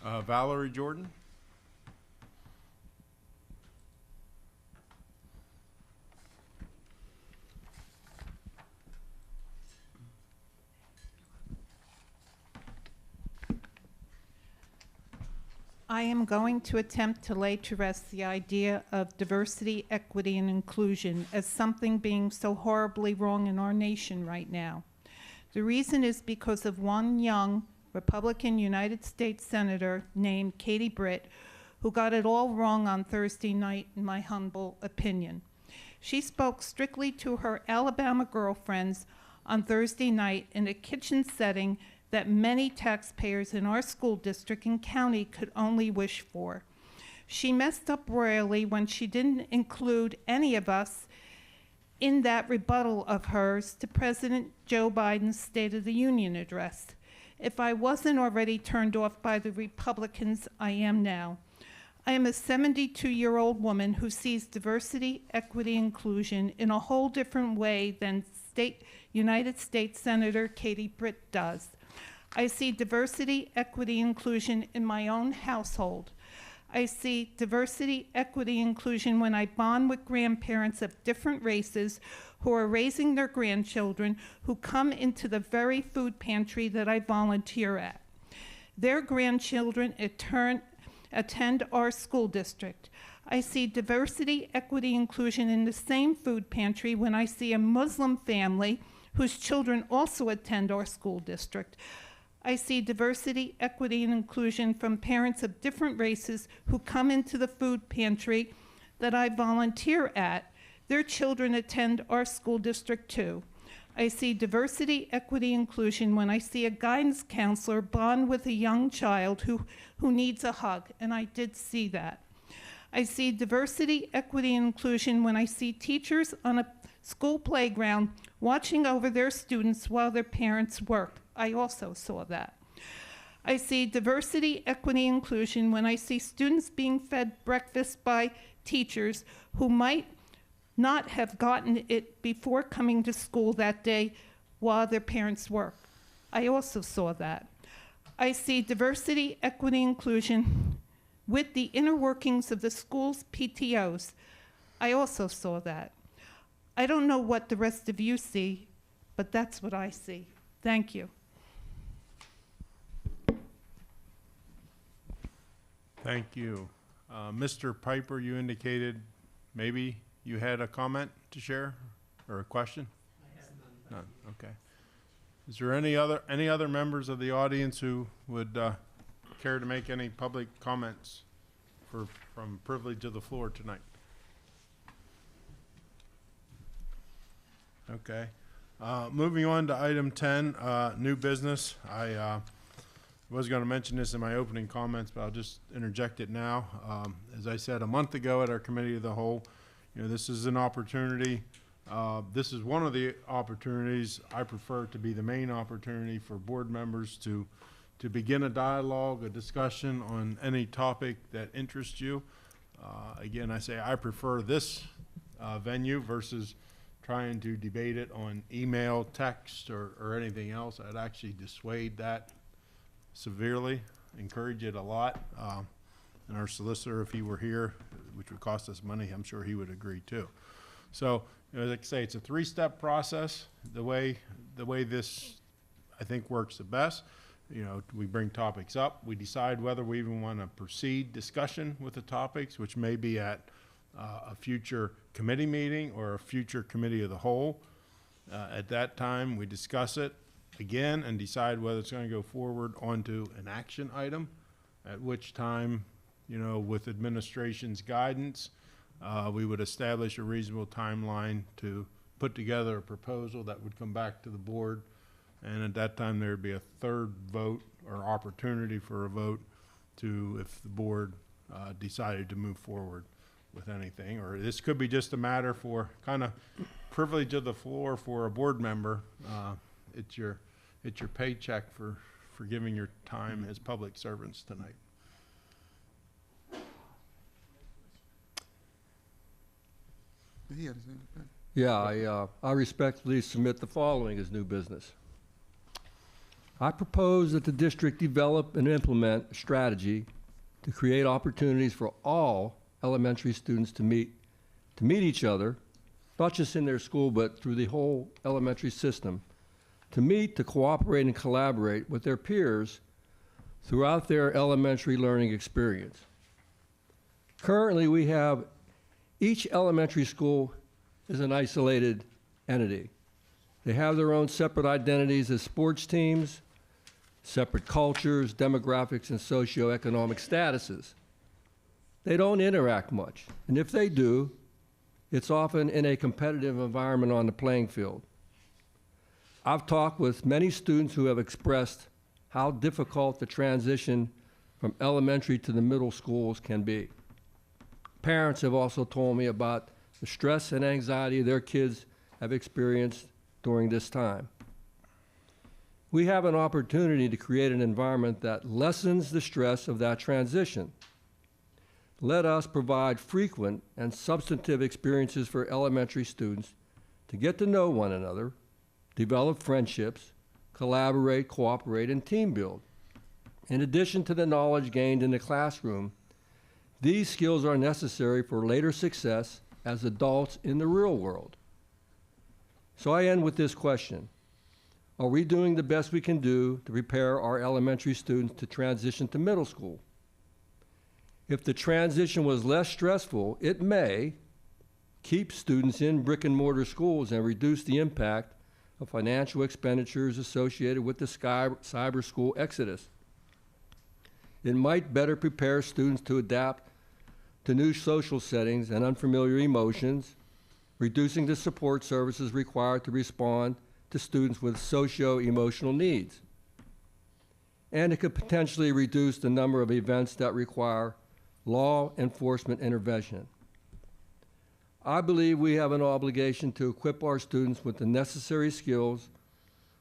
one. Valerie Jordan? I am going to attempt to lay to rest the idea of diversity, equity, and inclusion as something being so horribly wrong in our nation right now. The reason is because of one young Republican United States Senator named Katie Britt, who got it all wrong on Thursday night, in my humble opinion. She spoke strictly to her Alabama girlfriends on Thursday night in a kitchen setting that many taxpayers in our school district and county could only wish for. She messed up royally when she didn't include any of us in that rebuttal of hers to President Joe Biden's State of the Union address. If I wasn't already turned off by the Republicans, I am now. I am a 72-year-old woman who sees diversity, equity, inclusion in a whole different way than United States Senator Katie Britt does. I see diversity, equity, inclusion in my own household. I see diversity, equity, inclusion when I bond with grandparents of different races who are raising their grandchildren who come into the very food pantry that I volunteer at. Their grandchildren attend our school district. I see diversity, equity, inclusion in the same food pantry when I see a Muslim family whose children also attend our school district. I see diversity, equity, and inclusion from parents of different races who come into the food pantry that I volunteer at. Their children attend our school district too. I see diversity, equity, inclusion when I see a guidance counselor bond with a young child who needs a hug, and I did see that. I see diversity, equity, and inclusion when I see teachers on a school playground watching over their students while their parents work. I also saw that. I see diversity, equity, inclusion when I see students being fed breakfast by teachers who might not have gotten it before coming to school that day while their parents work. I also saw that. I see diversity, equity, inclusion with the inner workings of the school's PTOs. I also saw that. I don't know what the rest of you see, but that's what I see. Thank you. Thank you. Mr. Piper, you indicated maybe you had a comment to share or a question? I have none. None, okay. Is there any other members of the audience who would care to make any public comments from privilege of the floor tonight? Okay. Moving on to item 10, new business. I was going to mention this in my opening comments, but I'll just interject it now. As I said a month ago at our committee of the whole, this is an opportunity. This is one of the opportunities. I prefer to be the main opportunity for board members to begin a dialogue, a discussion on any topic that interests you. Again, I say I prefer this venue versus trying to debate it on email, text, or anything else. I'd actually dissuade that severely, encourage it a lot. And our solicitor, if he were here, which would cost us money, I'm sure he would agree too. So, as I say, it's a three-step process. The way this, I think, works the best. We bring topics up. We decide whether we even want to proceed discussion with the topics, which may be at a future committee meeting or a future committee of the whole. At that time, we discuss it again and decide whether it's going to go forward onto an action item, at which time, with administration's guidance, we would establish a reasonable timeline to put together a proposal that would come back to the board. And at that time, there would be a third vote or opportunity for a vote if the board decided to move forward with anything. Or this could be just a matter for kind of privilege of the floor for a board member. It's your paycheck for giving your time as public servants tonight. Yeah, I respectfully submit the following as new business. I propose that the district develop and implement a strategy to create opportunities for all elementary students to meet each other, not just in their school, but through the whole elementary system, to meet, to cooperate, and collaborate with their peers throughout their elementary learning experience. Currently, we have each elementary school is an isolated entity. They have their own separate identities as sports teams, separate cultures, demographics, and socioeconomic statuses. They don't interact much, and if they do, it's often in a competitive environment on the playing field. I've talked with many students who have expressed how difficult the transition from elementary to the middle schools can be. Parents have also told me about the stress and anxiety their kids have experienced during this time. We have an opportunity to create an environment that lessens the stress of that transition. Let us provide frequent and substantive experiences for elementary students to get to know one another, develop friendships, collaborate, cooperate, and team build. In addition to the knowledge gained in the classroom, these skills are necessary for later success as adults in the real world. So I end with this question. Are we doing the best we can do to prepare our elementary students to transition to middle school? If the transition was less stressful, it may keep students in brick and mortar schools and reduce the impact of financial expenditures associated with the cyber school exodus. It might better prepare students to adapt to new social settings and unfamiliar emotions, reducing the support services required to respond to students with socio-emotional needs. And it could potentially reduce the number of events that require law enforcement intervention. I believe we have an obligation to equip our students with the necessary skills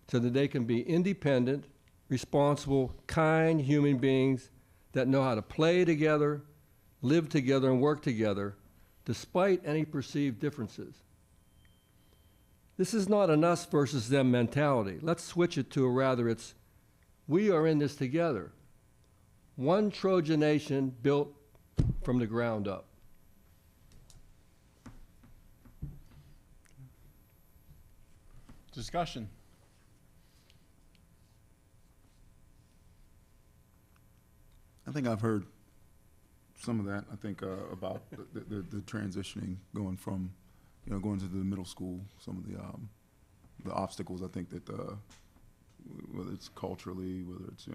so that they can be independent, responsible, kind human beings that know how to play together, live together, and work together, despite any perceived differences. This is not an us versus them mentality. Let's switch it to a rather it's we are in this together. One Trojan nation built from the ground up. Discussion. I think I've heard some of that. I think about the transitioning, going from, going to the middle school. Some of the obstacles. I think that whether it's culturally, whether it's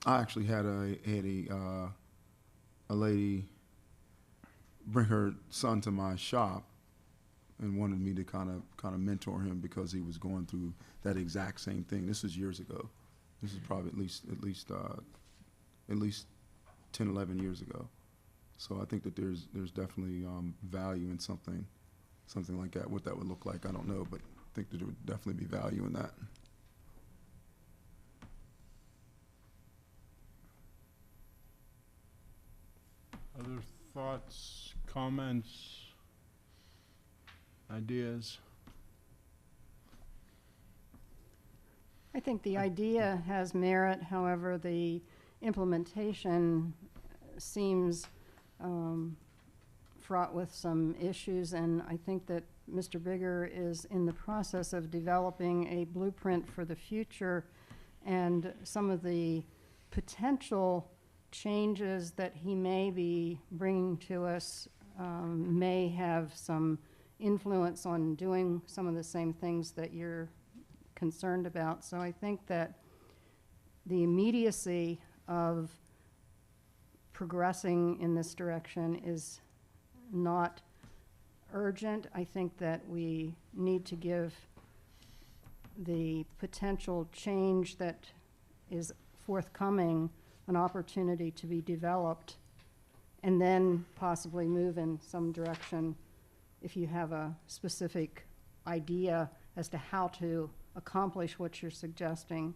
I actually had a lady bring her son to my shop and wanted me to kind of mentor him because he was going through that exact same thing. This was years ago. This is probably at least 10, 11 years ago. So I think that there's definitely value in something like that. What that would look like, I don't know, but I think that there would definitely be value in that. Other thoughts, comments, ideas? I think the idea has merit, however, the implementation seems fraught with some issues, and I think that Mr. Bigger is in the process of developing a blueprint for the future, and some of the potential changes that he may be bringing to us may have some influence on doing some of the same things that you're concerned about. So I think that the immediacy of progressing in this direction is not urgent. I think that we need to give the potential change that is forthcoming an opportunity to be developed, and then possibly move in some direction if you have a specific idea as to how to accomplish what you're suggesting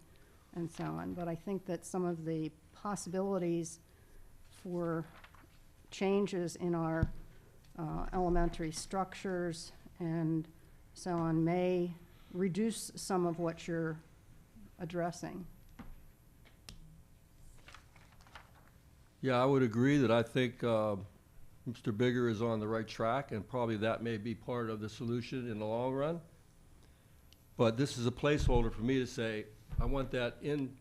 and so on. But I think that some of the possibilities for changes in our elementary structures and so on may reduce some of what you're addressing. Yeah, I would agree that I think Mr. Bigger is on the right track, and probably that may be part of the solution in the long run. But this is a placeholder for me to say, I want that in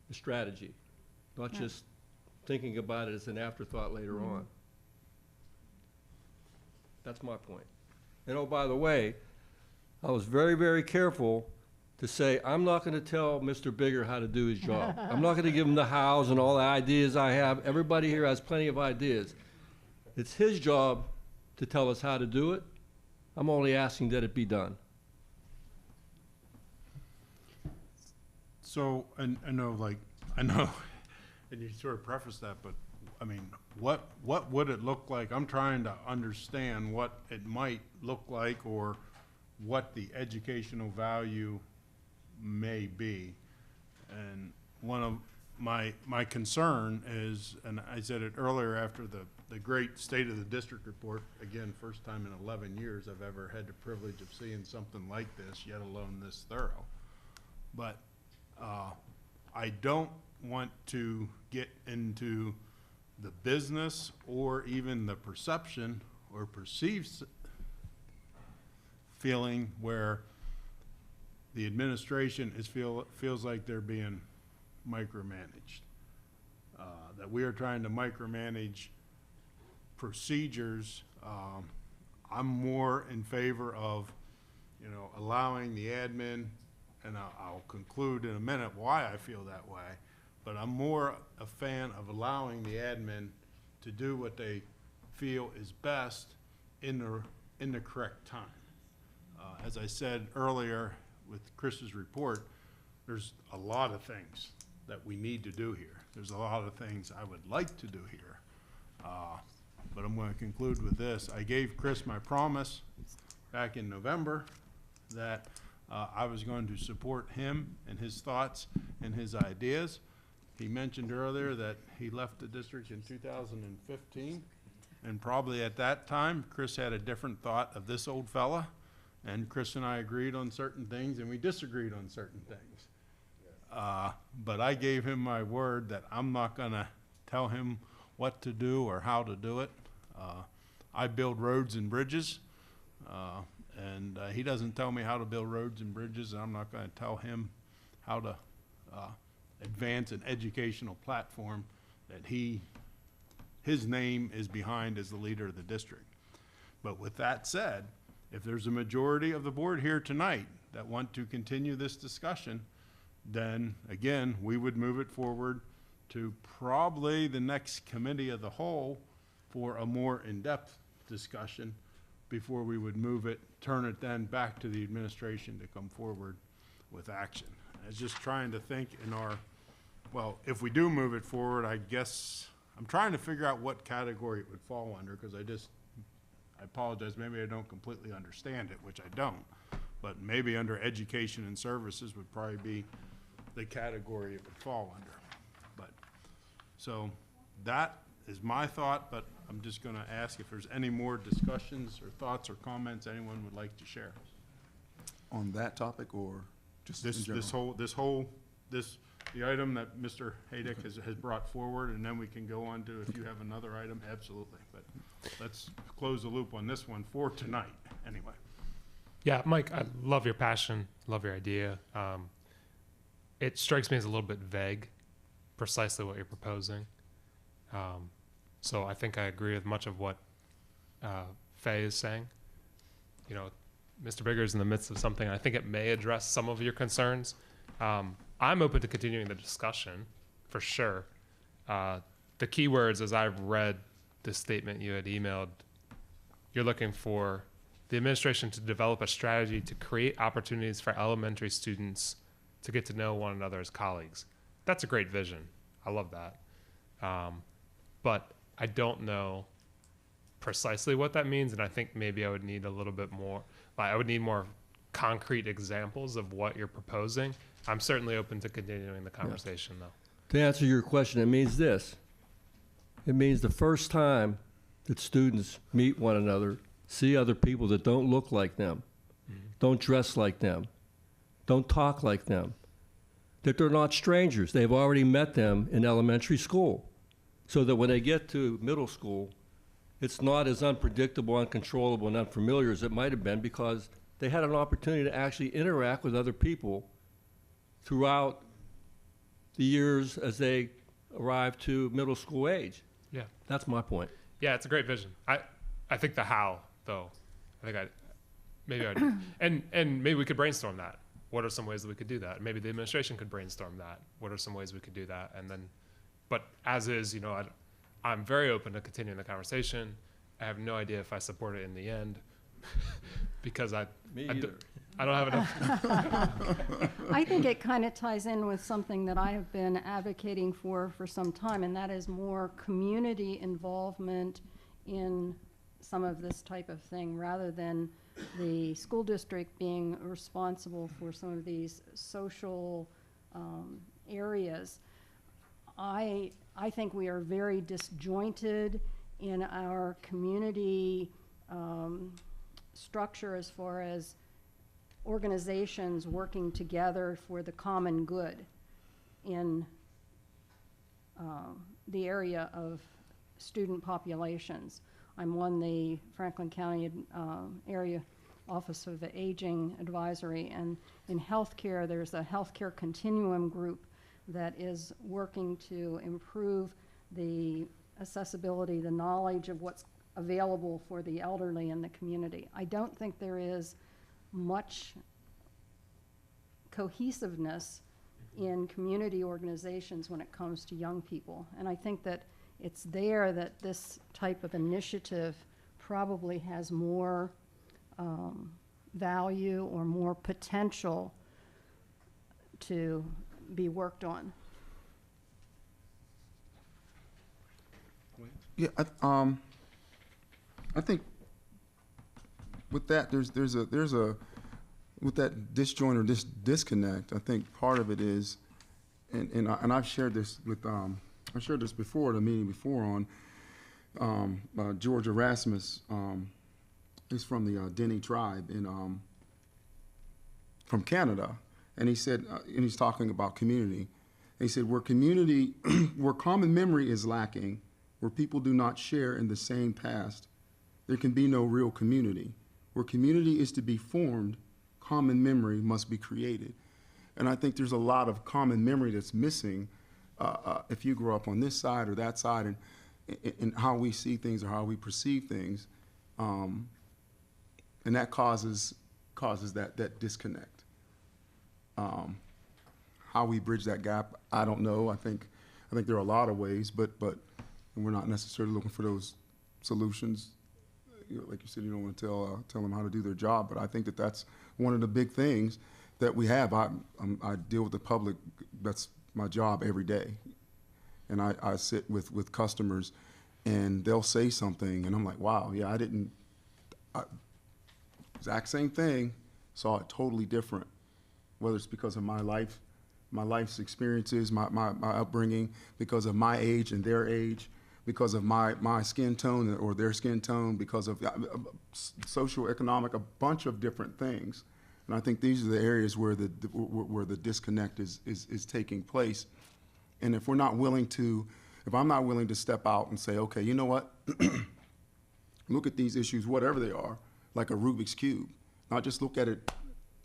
the strategy, not just thinking about it as an afterthought later on. That's my point. And oh, by the way, I was very, very careful to say, I'm not going to tell Mr. Bigger how to do his job. I'm not going to give him the hows and all the ideas I have. Everybody here has plenty of ideas. It's his job to tell us how to do it. I'm only asking that it be done. So, and I know, and you sort of prefaced that, but I mean, what would it look like? I'm trying to understand what it might look like, or what the educational value may be. And one of my concern is, and I said it earlier after the great State of the District report, again, first time in 11 years I've ever had the privilege of seeing something like this, yet alone this thorough. But I don't want to get into the business or even the perception or perceived feeling where the administration feels like they're being micromanaged. That we are trying to micromanage procedures. I'm more in favor of, allowing the admin, and I'll conclude in a minute why I feel that way, but I'm more a fan of allowing the admin to do what they feel is best in the correct time. As I said earlier with Chris's report, there's a lot of things that we need to do here. There's a lot of things I would like to do here. But I'm going to conclude with this. I gave Chris my promise back in November that I was going to support him and his thoughts and his ideas. He mentioned earlier that he left the district in 2015, and probably at that time, Chris had a different thought of this old fella, and Chris and I agreed on certain things, and we disagreed on certain things. But I gave him my word that I'm not gonna tell him what to do or how to do it. I build roads and bridges, and he doesn't tell me how to build roads and bridges, and I'm not gonna tell him how to advance an educational platform that his name is behind as the leader of the district. But with that said, if there's a majority of the board here tonight that want to continue this discussion, then again, we would move it forward to probably the next committee of the whole for a more in-depth discussion before we would move it, turn it then back to the administration to come forward with action. I was just trying to think well, if we do move it forward, I guess, I'm trying to figure out what category it would fall under, because I apologize, maybe I don't completely understand it, which I don't, but maybe under education and services would probably be the category it would fall under. But, so that is my thought, but I'm just gonna ask if there's any more discussions or thoughts or comments anyone would like to share. On that topic or just in general? The item that Mr. Haydick has brought forward, and then we can go on to, if you have another item, absolutely. But let's close the loop on this one for tonight, anyway. Yeah, Mike, I love your passion, love your idea. It strikes me as a little bit vague, precisely what you're proposing. So I think I agree with much of what Faye is saying. You know, Mr. Bigger's in the midst of something. I think it may address some of your concerns. I'm open to continuing the discussion, for sure. The key words, as I've read the statement you had emailed, you're looking for the administration to develop a strategy to create opportunities for elementary students to get to know one another as colleagues. That's a great vision. I love that. But I don't know precisely what that means, and I think maybe I would need a little bit more, I would need more concrete examples of what you're proposing. I'm certainly open to continuing the conversation, though. To answer your question, it means this. It means the first time that students meet one another, see other people that don't look like them, don't dress like them, don't talk like them, that they're not strangers. They've already met them in elementary school. So that when they get to middle school, it's not as unpredictable, uncontrollable, and unfamiliar as it might have been, because they had an opportunity to actually interact with other people throughout the years as they arrive to middle school age. Yeah. That's my point. Yeah, it's a great vision. I think the how, though, and maybe we could brainstorm that. What are some ways that we could do that? Maybe the administration could brainstorm that. What are some ways we could do that? And then, but as is, you know, I'm very open to continuing the conversation. I have no idea if I support it in the end because I don't have enough. I think it kind of ties in with something that I have been advocating for some time, and that is more community involvement in some of this type of thing, rather than the school district being responsible for some of these social areas. I think we are very disjointed in our community structure as far as organizations working together for the common good in the area of student populations. I'm on the Franklin County Area Office of Aging Advisory, and in healthcare, there's a healthcare continuum group that is working to improve the accessibility, the knowledge of what's available for the elderly in the community. I don't think there is much cohesiveness in community organizations when it comes to young people. And I think that it's there that this type of initiative probably has more value or more potential to be worked on? Yeah, I think with that, there's a with that disjoint or disconnect. I think part of it is, and I've shared this with I shared this before at a meeting before on George Erasmus. He's from the Dene tribe in from Canada, and he said, and he's talking about community. And he said, where community, where common memory is lacking, where people do not share in the same past, there can be no real community. Where community is to be formed, common memory must be created. And I think there's a lot of common memory that's missing if you grow up on this side or that side, and how we see things or how we perceive things. And that causes that disconnect. How we bridge that gap, I don't know. I think there are a lot of ways, but we're not necessarily looking for those solutions. You know, like you said, you don't want to tell them how to do their job, but I think that's one of the big things that we have. I deal with the public. That's my job every day, and I sit with customers, and they'll say something, and I'm like, wow, yeah, exact same thing, saw it totally different, whether it's because of my life's experiences, my upbringing, because of my age and their age, because of my skin tone or their skin tone, because of social, economic, a bunch of different things. And I think these are the areas where the disconnect is taking place. And if I'm not willing to step out and say, okay, you know what, look at these issues, whatever they are, like a Rubik's Cube, not just look at it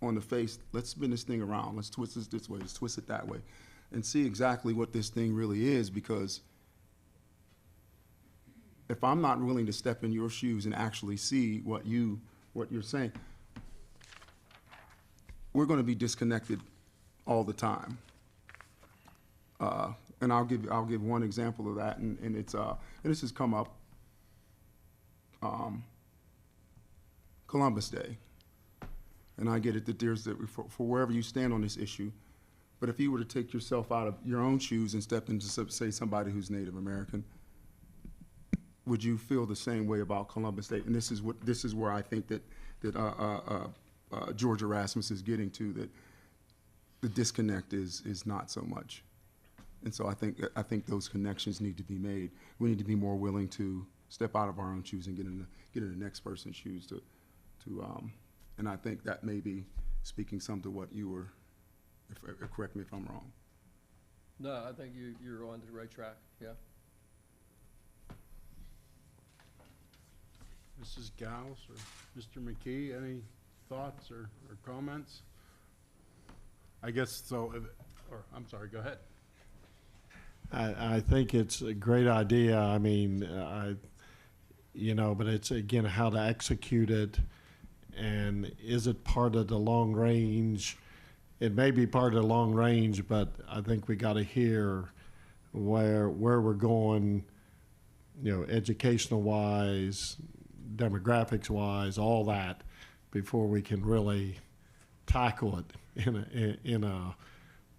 on the face, let's spin this thing around, let's twist this way, let's twist it that way, and see exactly what this thing really is, because if I'm not willing to step in your shoes and actually see what you're saying, we're going to be disconnected all the time. And I'll give one example of that, and it's and this has come up. Columbus Day, and I get it that there's for wherever you stand on this issue, but if you were to take yourself out of your own shoes and step into, say, somebody who's Native American, would you feel the same way about Columbus Day? And this is where I think that George Erasmus is getting to, that the disconnect is not so much. And so I think those connections need to be made. We need to be more willing to step out of our own shoes and get in the next person's shoes and I think that may be speaking some to what you were, correct me if I'm wrong. No, I think you're on the right track, yeah. Mrs. Gauss or Mr. McKee, any thoughts or comments? I guess so, or I'm sorry, go ahead. I think it's a great idea. I mean, but it's, again, how to execute it, and is it part of the long range? It may be part of the long range, but I think we got to hear where we're going, educational wise, demographics wise, all that, before we can really tackle it in a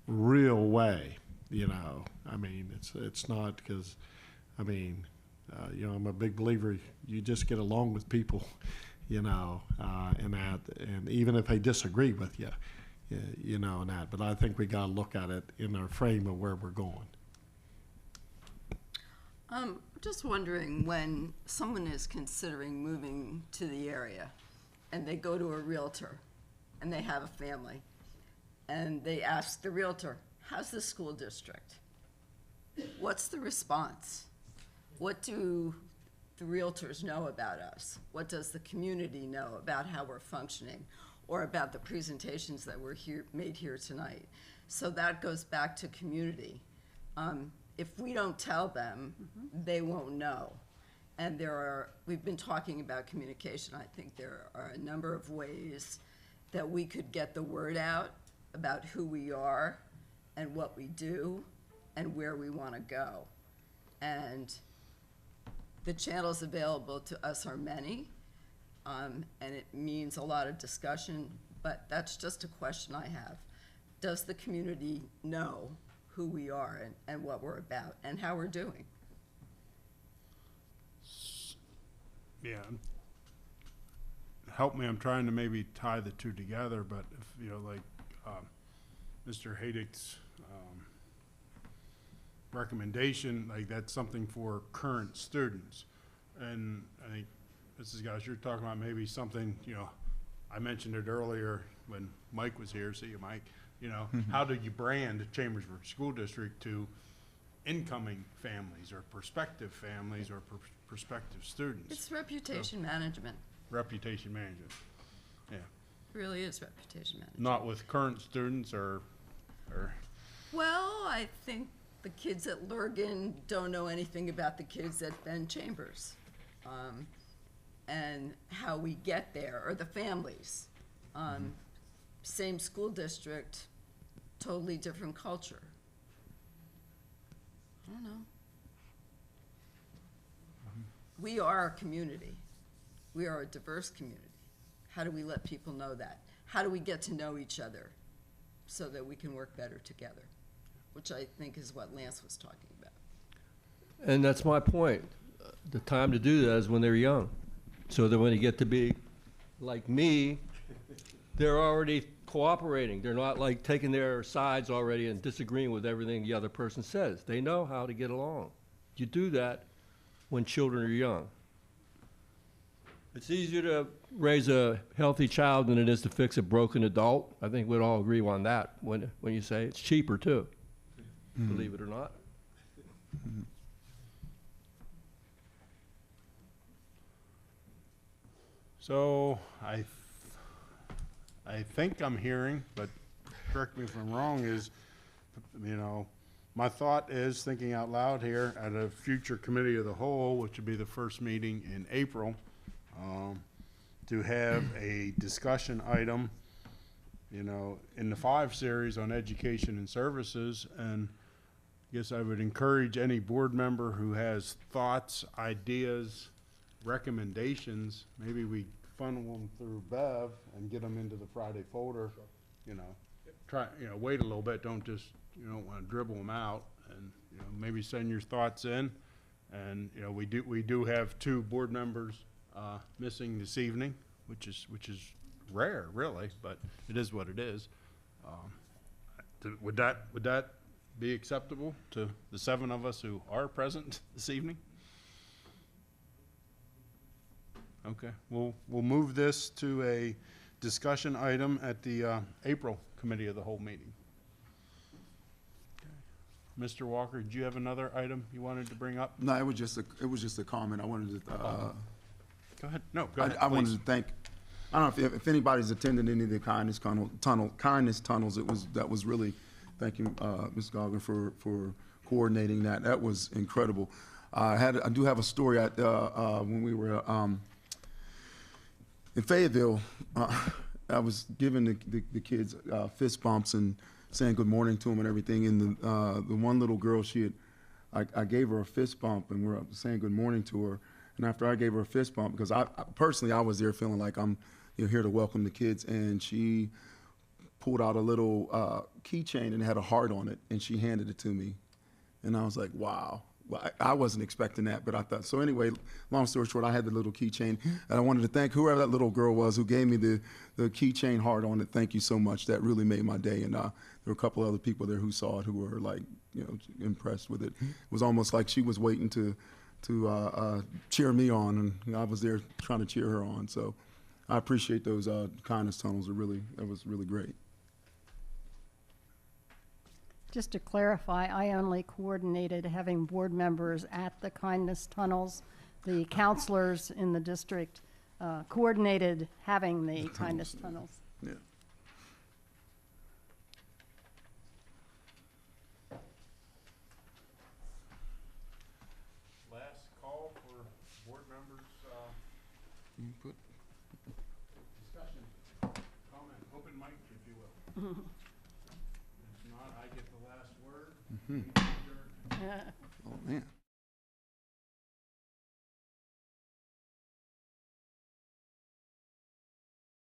real way. I mean, it's not, because, I'm a big believer, you just get along with people, and that, and even if they disagree with you, and that. But I think we got to look at it in our frame of where we're going. Just wondering, when someone is considering moving to the area and they go to a realtor and they have a family and they ask the realtor, how's the school district? What's the response? What do the realtors know about us? What does the community know about how we're functioning, or about the presentations that were made here tonight? So that goes back to community. If we don't tell them, they won't know. And we've been talking about communication. I think there are a number of ways that we could get the word out about who we are and what we do and where we want to go. And the channels available to us are many. and it means a lot of discussion, but that's just a question I have. Does the community know who we are and what we're about and how we're doing? Yeah. Help me, I'm trying to maybe tie the two together, but if, you know, like, Mr. Haydick's, recommendation, like that's something for current students. And I think, Mrs. Gauss, you're talking about maybe something, you know, I mentioned it earlier when Mike was here, see you, Mike, you know, how do you brand Chambersburg School District to incoming families or prospective families or prospective students? It's reputation management. Reputation management, yeah. It really is reputation management. Not with current students or Well, I think the kids at Lurgan don't know anything about the kids at Ben Chambers, and how we get there, or the families. Same school district, totally different culture. I don't know. We are a community. We are a diverse community. How do we let people know that? How do we get to know each other so that we can work better together? Which I think is what Lance was talking about. And that's my point. The time to do that is when they're young. So that when they get to be like me, they're already cooperating. They're not like taking their sides already and disagreeing with everything the other person says. They know how to get along. You do that when children are young. It's easier to raise a healthy child than it is to fix a broken adult. I think we'd all agree on that when you say it's cheaper too, believe it or not. So I think I'm hearing, but correct me if I'm wrong, is, you know, my thought is, thinking out loud here, at a future committee of the whole, which would be the first meeting in April, to have a discussion item, you know, in the 5 series on education and services. And I guess I would encourage any board member who has thoughts, ideas, recommendations, maybe we funnel them through Bev and get them into the Friday folder, you know. Try, you know, wait a little bit, don't just, you don't want to dribble them out, and, you know, maybe send your thoughts in. And, you know, we do have 2 board members missing this evening, which is rare, really, but it is what it is. Would that be acceptable to the 7 of us who are present this evening? Okay, we'll move this to a discussion item at the April Committee of the Whole meeting. Mr. Walker, did you have another item you wanted to bring up? No, it was just a comment. I wanted to. Go ahead. No, go ahead. I wanted to thank. I don't know if anybody's attended any of the kindness tunnels. That was really, thank you, Ms. Goggin, for coordinating that. That was incredible. I do have a story at when we were in Fayetteville. I was giving the kids fist bumps and saying good morning to them and everything. And the one little girl, I gave her a fist bump, and we're saying good morning to her. And after I gave her a fist bump, because I personally was there feeling like I'm here to welcome the kids, and she pulled out a little keychain and it had a heart on it, and she handed it to me, and I was like, wow. Well, I wasn't expecting that, but I thought, so anyway, long story short, I had the little keychain, and I wanted to thank whoever that little girl was who gave me the keychain heart on it. Thank you so much. That really made my day. And there were a couple other people there who saw it who were like, you know, impressed with it. It was almost like she was waiting to cheer me on, and I was there trying to cheer her on. So I appreciate those kindness tunnels. That was really great. Just to clarify, I only coordinated having board members at the kindness tunnels. The counselors in the district coordinated having the kindness tunnels. Yeah. Last call for board members. Input. Discussion, comment, open mic, if you will. If not, I get the last word. Oh man.